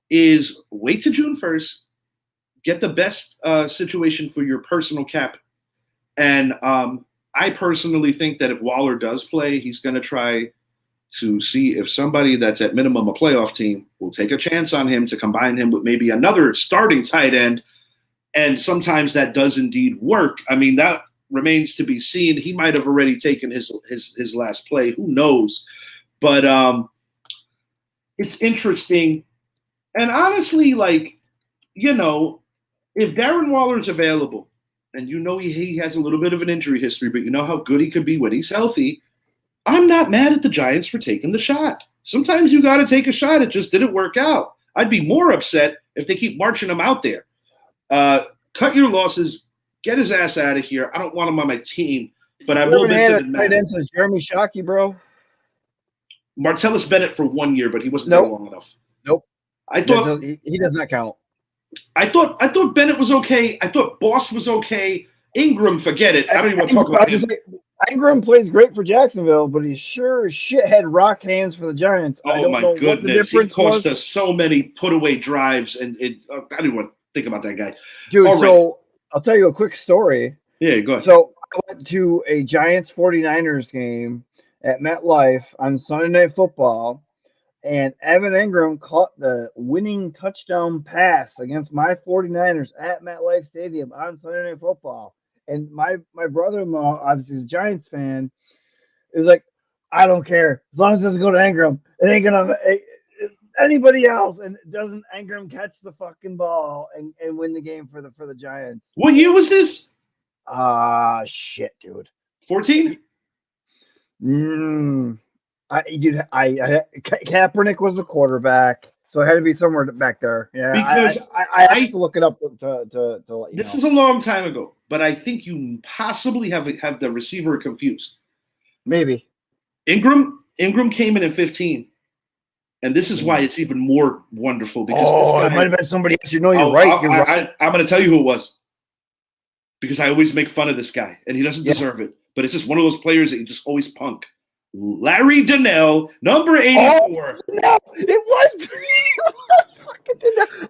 is wait to June 1st. Get the best situation for your personal cap. And I personally think that if Waller does play, he's going to try to see if somebody that's at minimum a playoff team will take a chance on him to combine him with maybe another starting tight end. And sometimes that does indeed work. I mean, that remains to be seen. He might have already taken his last play. Who knows? But it's interesting. And honestly, like, you know, if Darren Waller's available, and you know he has a little bit of an injury history, but you know how good he could be when he's healthy, I'm not mad at the Giants for taking the shot. Sometimes you got to take a shot. It just didn't work out. I'd be more upset if they keep marching him out there. Cut your losses. Get his ass out of here. I don't want him on my team, but I will miss him. Tight end since Jeremy Shockey, bro. Martellus Bennett for 1 year, but he wasn't there long enough. Nope. I thought he does not count. I thought Bennett was okay. I thought Boss was okay. Ingram, forget it. I don't even want to talk about him. Ingram plays great for Jacksonville, but he sure as shit had rock hands for the Giants. Oh, I don't my know goodness. What the difference cost us so many put-away drives, and I didn't want to think about that guy. Dude, so I'll tell you a quick story. Yeah, go ahead. So I went to a Giants 49ers game at MetLife on Sunday Night Football, and Evan Ingram caught the winning touchdown pass against my 49ers at MetLife Stadium on Sunday Night Football. And my brother-in-law, obviously a Giants fan, is like, I don't care. As long as it doesn't go to Ingram, it ain't going to anybody else. And doesn't Ingram catch the fucking ball and win the game for the Giants? What year was this? Shit, dude. 14? Kaepernick was the quarterback. So it had to be somewhere back there. Yeah, because I have to look it up to let you this know. is a long time ago, but I think you possibly have the receiver confused. Maybe. Ingram came in at 15, and this is why it's even more wonderful because this guy, it might have been somebody else. You know, you're right. You're right. I'm going to tell you who it was because I always make fun of this guy, and he doesn't deserve it. But it's just one of those players that you just always punk. Larry Donnell, number 84. No, it was.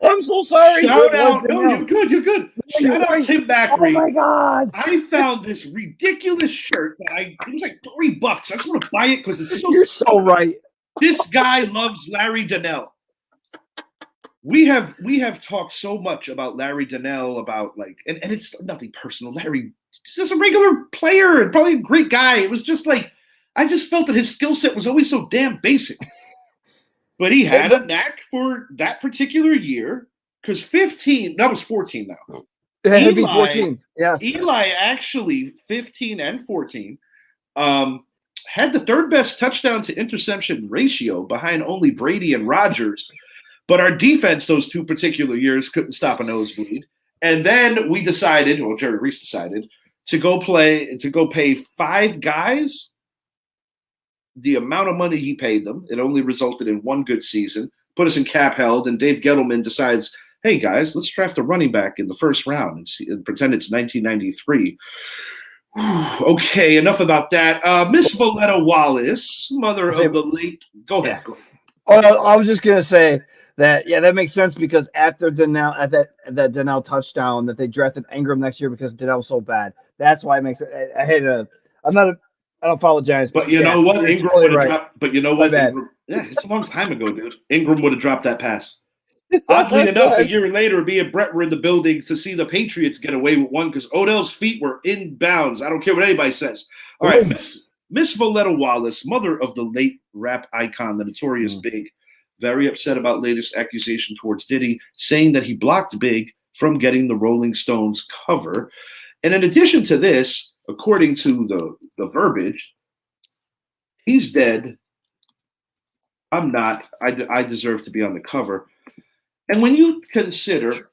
I'm so sorry. Shout out. No, you're good. You're good. Shout out Tim Backery. Oh, my God. I found this ridiculous shirt that it was like $3. I just want to buy it because it's so. You're so right. This guy loves Larry Donnell. We have talked so much about Larry Donnell, about like, and it's nothing personal. Larry, just a regular player and probably a great guy. It was just like, I just felt that his skill set was always so damn basic. But he had a knack for that particular year because 15, that was 14 now. It had to be 14. Yeah. Eli actually, 15 and 14, had the third best touchdown to interception ratio behind only Brady and Rodgers. But our defense those 2 particular years couldn't stop a nosebleed. And then we decided, well, Jerry Reese decided, to go pay 5 guys the amount of money he paid them. It only resulted in 1 good season, put us in cap held, and Dave Gettleman decides, hey, guys, let's draft a running back in the first round and pretend it's 1993. Okay, enough about that. Miss Valletta Wallace, mother of the late. Go ahead. Oh, I was just going to say that, that makes sense because after Donnell, at that Donnell touchdown, that they drafted Ingram next year because Donnell was so bad. That's why it makes it. I don't follow Giants. But you know what? Ingram would have dropped. But you know what? Ingram, it's a long time ago, dude. Ingram would have dropped that pass. Oddly enough, a year later, me and Brett were in the building to see the Patriots get away with one because Odell's feet were in bounds. I don't care what anybody says. All right, Miss Valletta Wallace, mother of the late rap icon, the Notorious Big, very upset about latest accusation towards Diddy, saying that he blocked Big from getting the Rolling Stones cover. And in addition to this, according to the verbiage, he's dead. I'm not. I deserve to be on the cover. And when you consider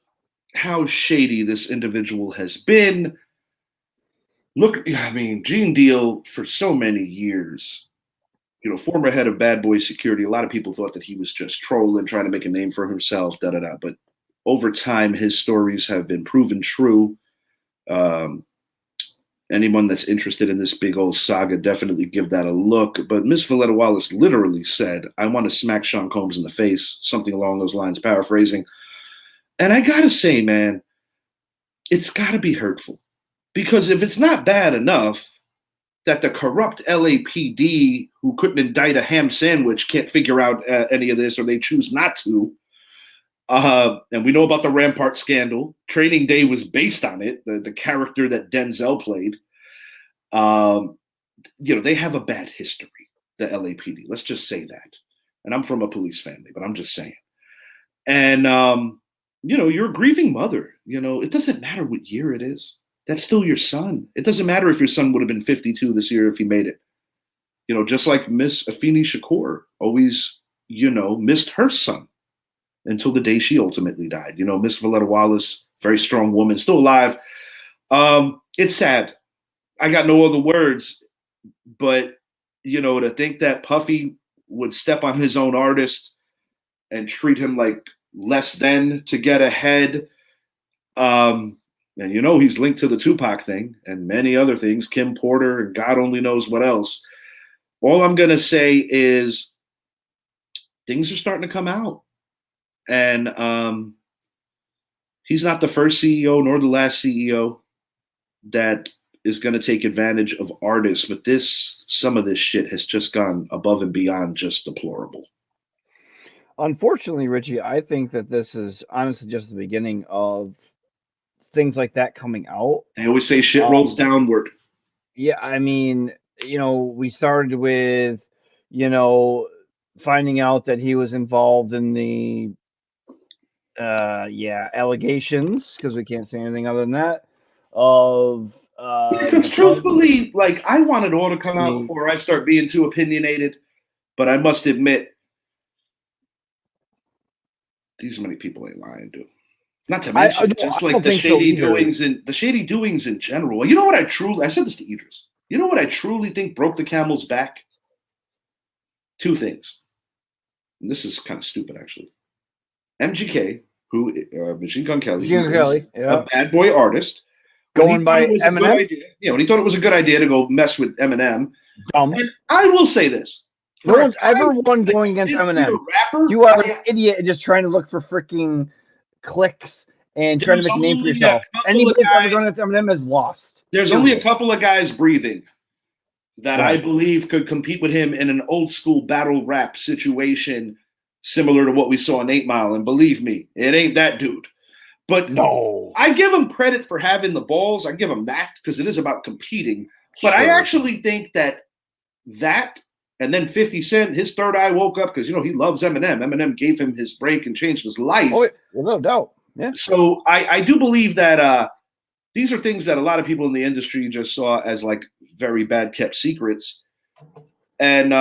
how shady this individual has been, look, I mean, Gene Deal for so many years, former head of Bad Boy Security, a lot of people thought that he was just trolling, trying to make a name for himself, da-da-da. But over time, his stories have been proven true. Anyone that's interested in this big old saga, definitely give that a look. But Miss Valletta Wallace literally said, I want to smack Sean Combs in the face, something along those lines, paraphrasing. And I got to say, man, it's got to be hurtful. Because if it's not bad enough that the corrupt LAPD, who couldn't indict a ham sandwich, can't figure out any of this, or they choose not to. And we know about the Rampart scandal. Training Day was based on it, the character that Denzel played. They have a bad history, the LAPD. Let's just say that. And I'm from a police family, but I'm just saying. And, you're a grieving mother. It doesn't matter what year it is. That's still your son. It doesn't matter if your son would have been 52 this year if he made it. Just like Miss Afeni Shakur always, missed her son until the day she ultimately died. Miss Valletta Wallace, very strong woman, still alive. It's sad. I got no other words, but, to think that Puffy would step on his own artist and treat him like less than to get ahead. And he's linked to the Tupac thing and many other things, Kim Porter and God only knows what else. All I'm going to say is things are starting to come out. And he's not the first CEO nor the last CEO that is going to take advantage of artists, but some of this shit has just gone above and beyond just deplorable. Unfortunately, Richie, I think that this is honestly just the beginning of things like that coming out. They always say shit rolls downward. Yeah, I mean, we started with, finding out that he was involved in the allegations, because we can't say anything other than that, of because truthfully, I want it all to come out before I start being too opinionated, but I must admit, these many people ain't lying, dude. Not to mention, the shady doings in general. You know what I said this to Idris. You know what I truly think broke the camel's back? Two things. And this is kind of stupid, actually. MGK, who Machine Gun Kelly, a bad boy artist, going by Eminem. When he thought it was a good idea to go mess with Eminem. Dumb. And I will say this. No one's ever won going against Eminem. You are an idiot just trying to look for freaking clicks and trying to make a name for yourself. Anybody who's ever going against Eminem is lost. There's only a couple of guys breathing that I believe could compete with him in an old school battle rap situation similar to what we saw in 8 Mile. And believe me, it ain't that dude. But no, I give him credit for having the balls. I give him that because it is about competing. But I actually think that and then 50 Cent, his third eye woke up because, he loves Eminem. Eminem gave him his break and changed his life. Oh, without doubt. Yeah. So I do believe that these are things that a lot of people in the industry just saw as very bad kept secrets. And,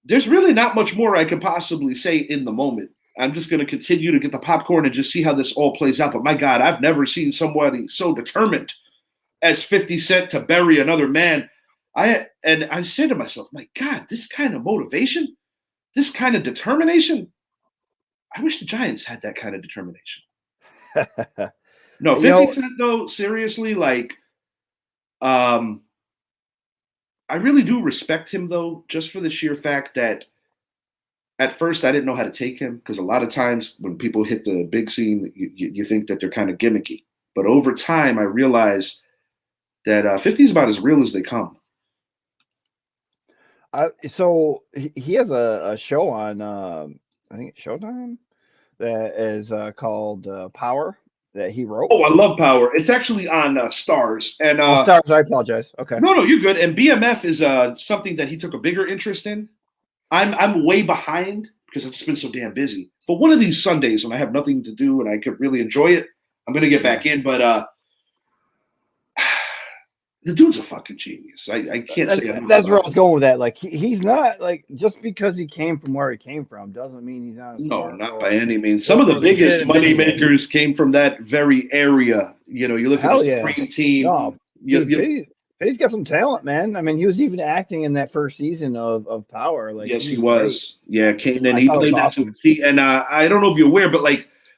there's really not much more I could possibly say in the moment. I'm just going to continue to get the popcorn and just see how this all plays out. But my God, I've never seen somebody so determined as 50 Cent to bury another man. I said to myself, my God, this kind of motivation, this kind of determination, I wish the Giants had that kind of determination. No, 50 Cent, though, seriously, I really do respect him, though, just for the sheer fact that at first I didn't know how to take him, because a lot of times when people hit the big scene, you think that they're kind of gimmicky. But over time, I realized that 50 is about as real as they come. So he has a show on, I think it's Showtime, that is called Power, that he wrote. Oh, I love Power. It's actually on Stars. And Stars, I apologize. Okay. No, you're good. And BMF is something that he took a bigger interest in. I'm way behind because I've just been so damn busy. But one of these Sundays when I have nothing to do and I could really enjoy it, I'm going to get back in. But the dude's a fucking genius. I can't say enough. That's where I was going with that. He's not just because he came from where he came from doesn't mean he's not. No, not by any means. Some of the biggest money makers came from that very area. You look at the Supreme team. No, he's got some talent, man. I mean, he was even acting in that first season of Power. Yes, he was. Great. Yeah, Kanan. He played that awesome. And I don't know if you're aware, but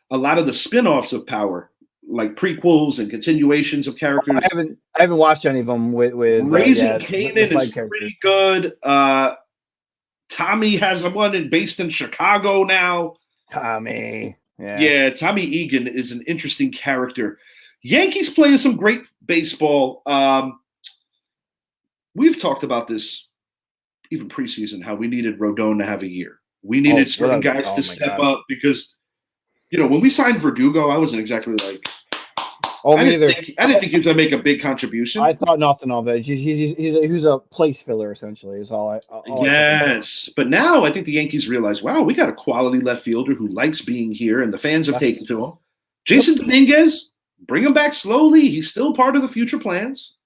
a lot of the spinoffs of Power, prequels and continuations of characters. I haven't watched any of them with Raising Kanan is pretty good. Tommy has one based in Chicago now. Tommy. Yeah, Tommy Egan is an interesting character. Yankees playing some great baseball. We've talked about this even preseason, how we needed Rodon to have a year. We needed certain guys to step up because, when we signed Verdugo, I wasn't exactly like, I didn't think he was going to make a big contribution. I thought nothing of it. He's a place filler, essentially, is all Yes. But now I think the Yankees realize, wow, we got a quality left fielder who likes being here, and the fans have taken to him. Jason Dominguez, bring him back slowly. He's still part of the future plans.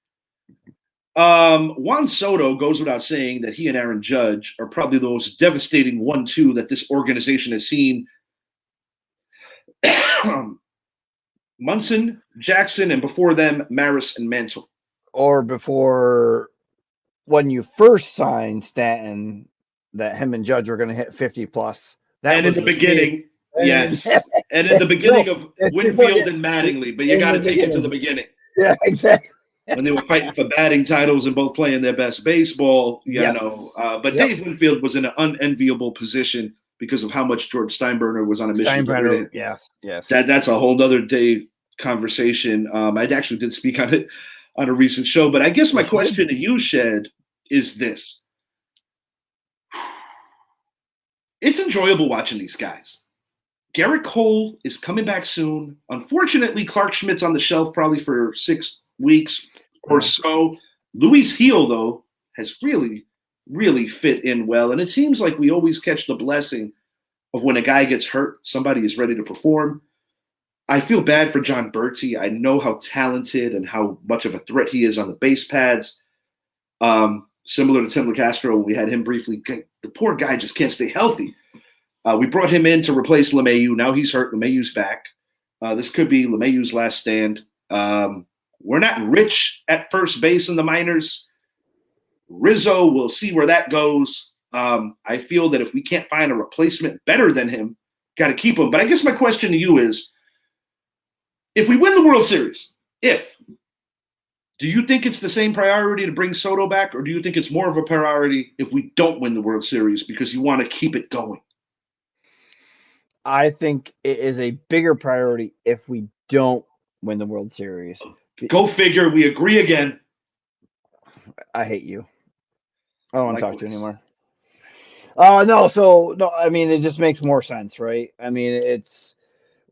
Juan Soto goes without saying that he and Aaron Judge are probably the most devastating 1-2 that this organization has seen. Munson, Jackson, and before them, Maris and Mantle. Or before, when you first signed Stanton, that him and Judge were going to hit 50 plus. And in the beginning, yes. And in the beginning of Winfield and Mattingly, but you got to take it to the beginning. Yeah, exactly. When they were fighting for batting titles and both playing their best baseball, But Dave Winfield was in an unenviable position because of how much George Steinbrenner was on a mission. Yes. That's a whole other day conversation. I actually did speak on it on a recent show, but I guess my question to you, Shed, is this. It's enjoyable watching these guys. Garrett Cole is coming back soon. Unfortunately, Clark Schmidt's on the shelf probably for 6 weeks or so. Luis Gil, though, has really, really fit in well. And it seems like we always catch the blessing of when a guy gets hurt, somebody is ready to perform. I feel bad for John Berti. I know how talented and how much of a threat he is on the base pads. Similar to Tim LeCastro, we had him briefly. The poor guy just can't stay healthy. We brought him in to replace LeMahieu. Now he's hurt. LeMahieu's back. This could be LeMahieu's last stand. We're not rich at first base in the minors. Rizzo, we'll see where that goes. I feel that if we can't find a replacement better than him, got to keep him. But I guess my question to you is, if we win the World Series, do you think it's the same priority to bring Soto back, or do you think it's more of a priority if we don't win the World Series because you want to keep it going? I think it is a bigger priority if we don't win the World Series. Go figure. We agree again. I hate you. I don't want to talk to you anymore. No. I mean, it just makes more sense, right? I mean,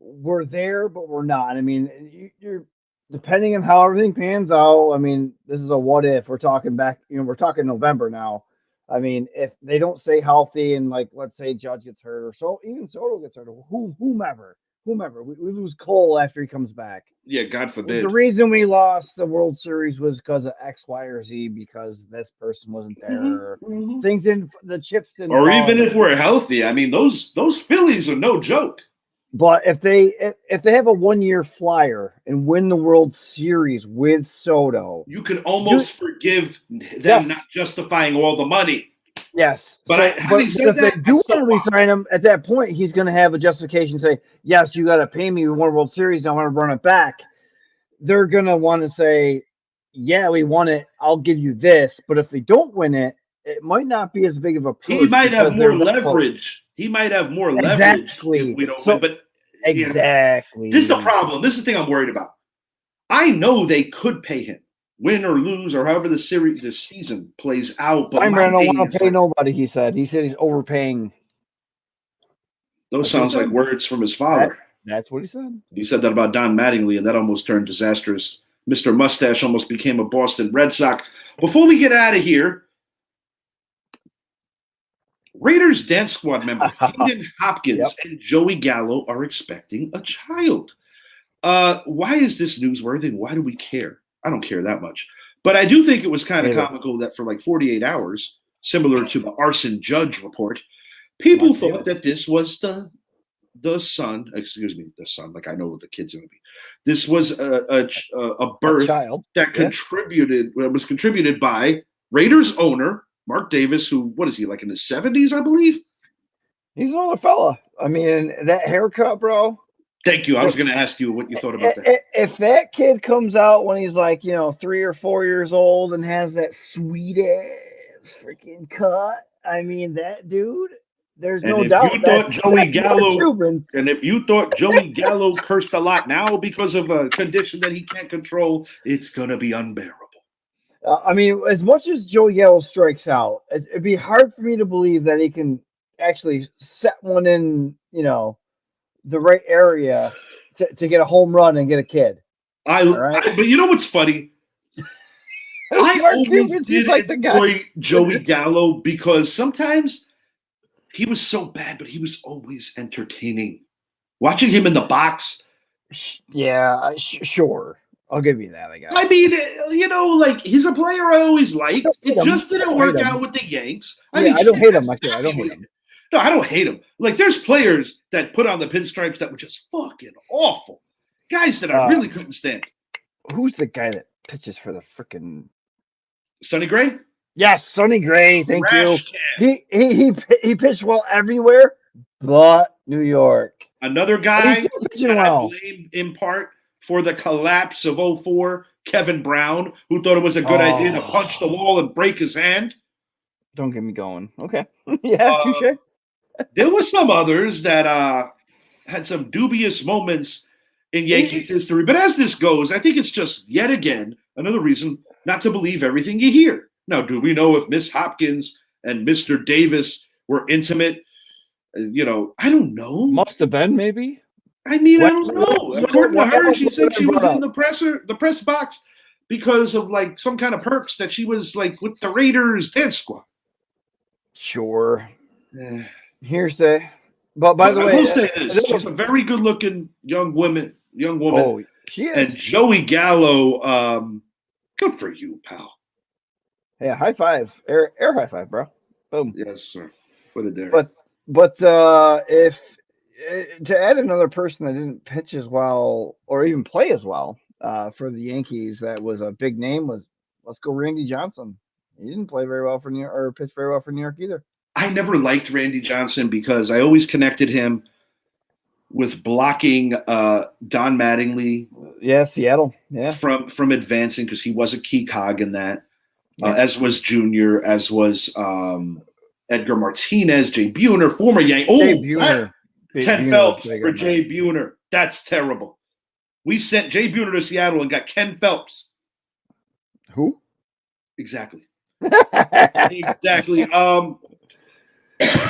we're there, but we're not. I mean, you're depending on how everything pans out. I mean, this is a what if. We're talking back. We're talking November now. I mean, if they don't stay healthy and, like, let's say Judge gets hurt, or even Soto gets hurt, or whomever, we lose Cole after he comes back. Yeah, God forbid. The reason we lost the World Series was because of X, Y, or Z, because this person wasn't there. Mm-hmm. Things in the chips didn't. Or even if we're healthy, I mean, those Phillies are no joke. But if they have a 1-year flyer and win the World Series with Soto, you can almost forgive them not justifying all the money. Yes. But if they do want to resign him, at that point, he's going to have a justification, say, yes, you got to pay me. We won a World Series. Now I want to run it back. They're going to want to say, yeah, we won it. I'll give you this. But if they don't win it, it might not be as big of a push. He might have more leverage. He might have more leverage if we don't win. But exactly. This is the problem. This is the thing I'm worried about. I know they could pay him, win or lose, or however this season plays out. But I don't want to pay nobody, he said. He said he's overpaying. Those sounds like words from his father. That's what he said. He said that about Don Mattingly, and that almost turned disastrous. Mr. Mustache almost became a Boston Red Sox. Before we get out of here, Raiders dance squad member Hayden Hopkins and Joey Gallo are expecting a child. Why is this newsworthy? Why do we care? I don't care that much. But I do think it was kind of comical that for like 48 hours, similar to the Arson Judge report, people thought that this was the son. Excuse me, the son. Like, I know what the kid's going to be. This was a birth that was contributed by Raiders owner Mark Davis, who, what is he, like in his 70s, I believe? He's an older fella. I mean, that haircut, bro. Thank you. I was going to ask you what you thought about that. If that kid comes out when he's like, 3 or 4 years old and has that sweet ass freaking cut, I mean, that dude, There's And no if doubt you thought Joey that's Mark Gallo, Cuban's. and if you thought Joey Gallo cursed a lot now because of a condition that he can't control, it's gonna be unbearable. I mean, as much as Joey Gallo strikes out, it'd be hard for me to believe that he can actually set one in, the right area to get a home run and get a kid. All right. But you know what's funny? I Mark always Cuban did seems like the guy. enjoy Joey Gallo because sometimes he was so bad, but he was always entertaining. Watching him in the box. Yeah, sure. I'll give you that, I guess. I mean, like he's a player I always liked. It just didn't work out with the Yanks. I don't hate him. I don't hate him. No, I don't hate him. Like there's players that put on the pinstripes that were just fucking awful. Guys that I really couldn't stand. Who's the guy that pitches for the freaking Sonny Gray? Yes, Sonny Gray. Thank you. Can. He pitched well everywhere, but New York. Another guy that well. I blame in part for the collapse of 2004, Kevin Brown, who thought it was a good idea to punch the wall and break his hand. Don't get me going. Okay. Yeah, touche. There were some others that had some dubious moments in Yankees history. But as this goes, I think it's just yet again another reason not to believe everything you hear. Now, do we know if Miss Hopkins and Mr. Davis were intimate? I don't know. Must have been, maybe. I mean, I don't know. According to her, she said she was in the press box because of like some kind of perks that she was like with the Raiders dance squad. Sure. Hearsay. But by the way, I will say this: she's a very good-looking young woman. Oh, she is. And Joey Gallo, good for you, pal. Yeah, high five, air high five, bro. Boom. Yes, sir. Put it there. But if to add another person that didn't pitch as well or even play as well for the Yankees, that was a big name. Let's go, Randy Johnson. He didn't play very well for New York or pitch very well for New York either. I never liked Randy Johnson because I always connected him with blocking Don Mattingly. Yeah, Seattle. Yeah, from advancing because he was a key cog in that. As was Junior, as was Edgar Martinez, Jay Buhner, former Yankee. Oh, Jay Buhner. Ken Phelps for Jay Buhner. That's terrible. We sent Jay Buhner to Seattle and got Ken Phelps. Who? Exactly. Exactly.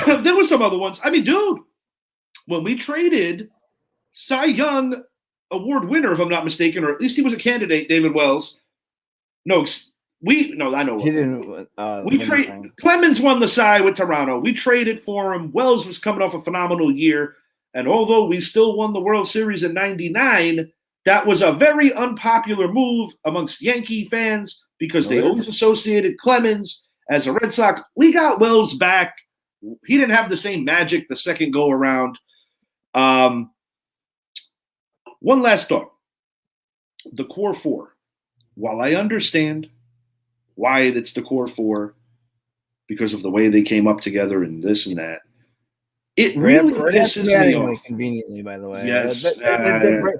There were some other ones. I mean, dude, when we traded Cy Young Award winner, if I'm not mistaken, or at least he was a candidate, David Wells. I know. He didn't. Clemens won the Cy with Toronto. We traded for him. Wells was coming off a phenomenal year. And although we still won the World Series in '99, that was a very unpopular move amongst Yankee fans because they always associated Clemens as a Red Sox. We got Wells back. He didn't have the same magic the second go around. One last thought. The core four. While I understand why it's the core four, because of the way they came up together and this and that, it really pisses me off. Conveniently, by the way. Yes.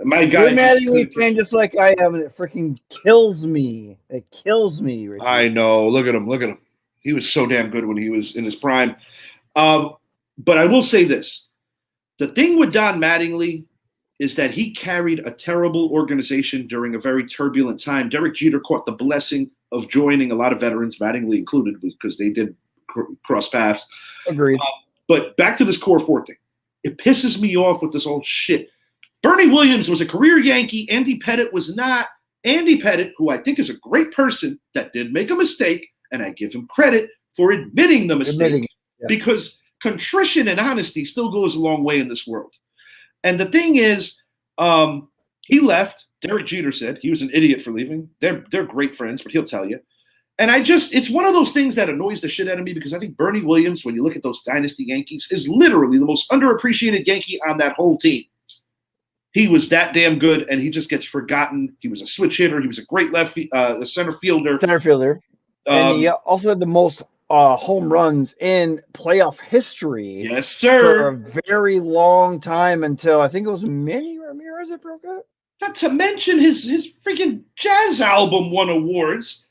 My guy. You're a Mattingly fan just like I am, and it freaking kills me. It kills me. Richard. I know. Look at him. He was so damn good when he was in his prime. But I will say this. The thing with Don Mattingly is that he carried a terrible organization during a very turbulent time. Derek Jeter caught the blessing of joining a lot of veterans, Mattingly included, because they did cross paths. Agreed. But back to this core four thing. It pisses me off with this old shit. Bernie Williams was a career Yankee. Andy Pettitte was not. Andy Pettitte, who I think is a great person that did make a mistake, and I give him credit for admitting the mistake, because contrition and honesty still goes a long way in this world. And the thing is, he left. Derek Jeter said he was an idiot for leaving. They're great friends, but he'll tell you. And it's one of those things that annoys the shit out of me because I think Bernie Williams, when you look at those dynasty Yankees, is literally the most underappreciated Yankee on that whole team. He was that damn good, and he just gets forgotten. He was a switch hitter. He was a great center fielder. And he also had the most home runs in playoff history. Yes, sir. For a very long time until I think it was Manny Ramirez that broke it. Not to mention his freaking jazz album won awards.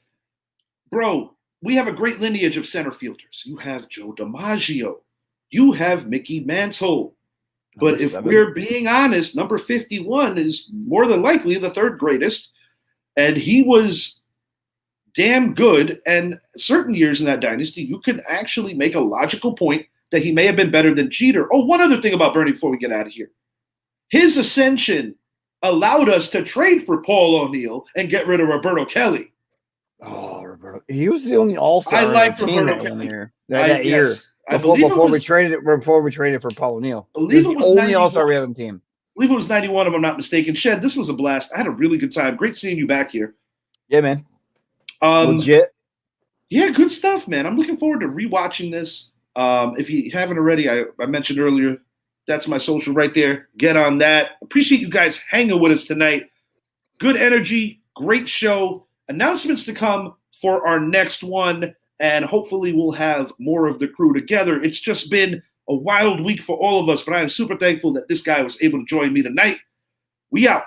Bro, we have a great lineage of center fielders. You have Joe DiMaggio. you have Mickey Mantle. But if we're being honest, number 51 is more than likely the third greatest. And he was damn good. And certain years in that dynasty, you could actually make a logical point that he may have been better than Jeter. Oh, one other thing about Bernie before we get out of here. His ascension allowed us to trade for Paul O'Neill and get rid of Roberto Kelly. Oh, Roberto. He was the only all-star I like Roberto that Kelly. Year. That year. Yes, before we traded for Paul O'Neill. I believe it was the only all-star we have on the team. I believe it was 91 if I'm not mistaken. Shed, this was a blast. I had a really good time. Great seeing you back here. Yeah, man. Legit. Yeah, good stuff, man. I'm looking forward to rewatching this. If you haven't already, I mentioned earlier, that's my social right there. Get on that. Appreciate you guys hanging with us tonight. Good energy, great show. Announcements to come for our next one, and hopefully we'll have more of the crew together. It's just been a wild week for all of us, but I am super thankful that this guy was able to join me tonight. We out.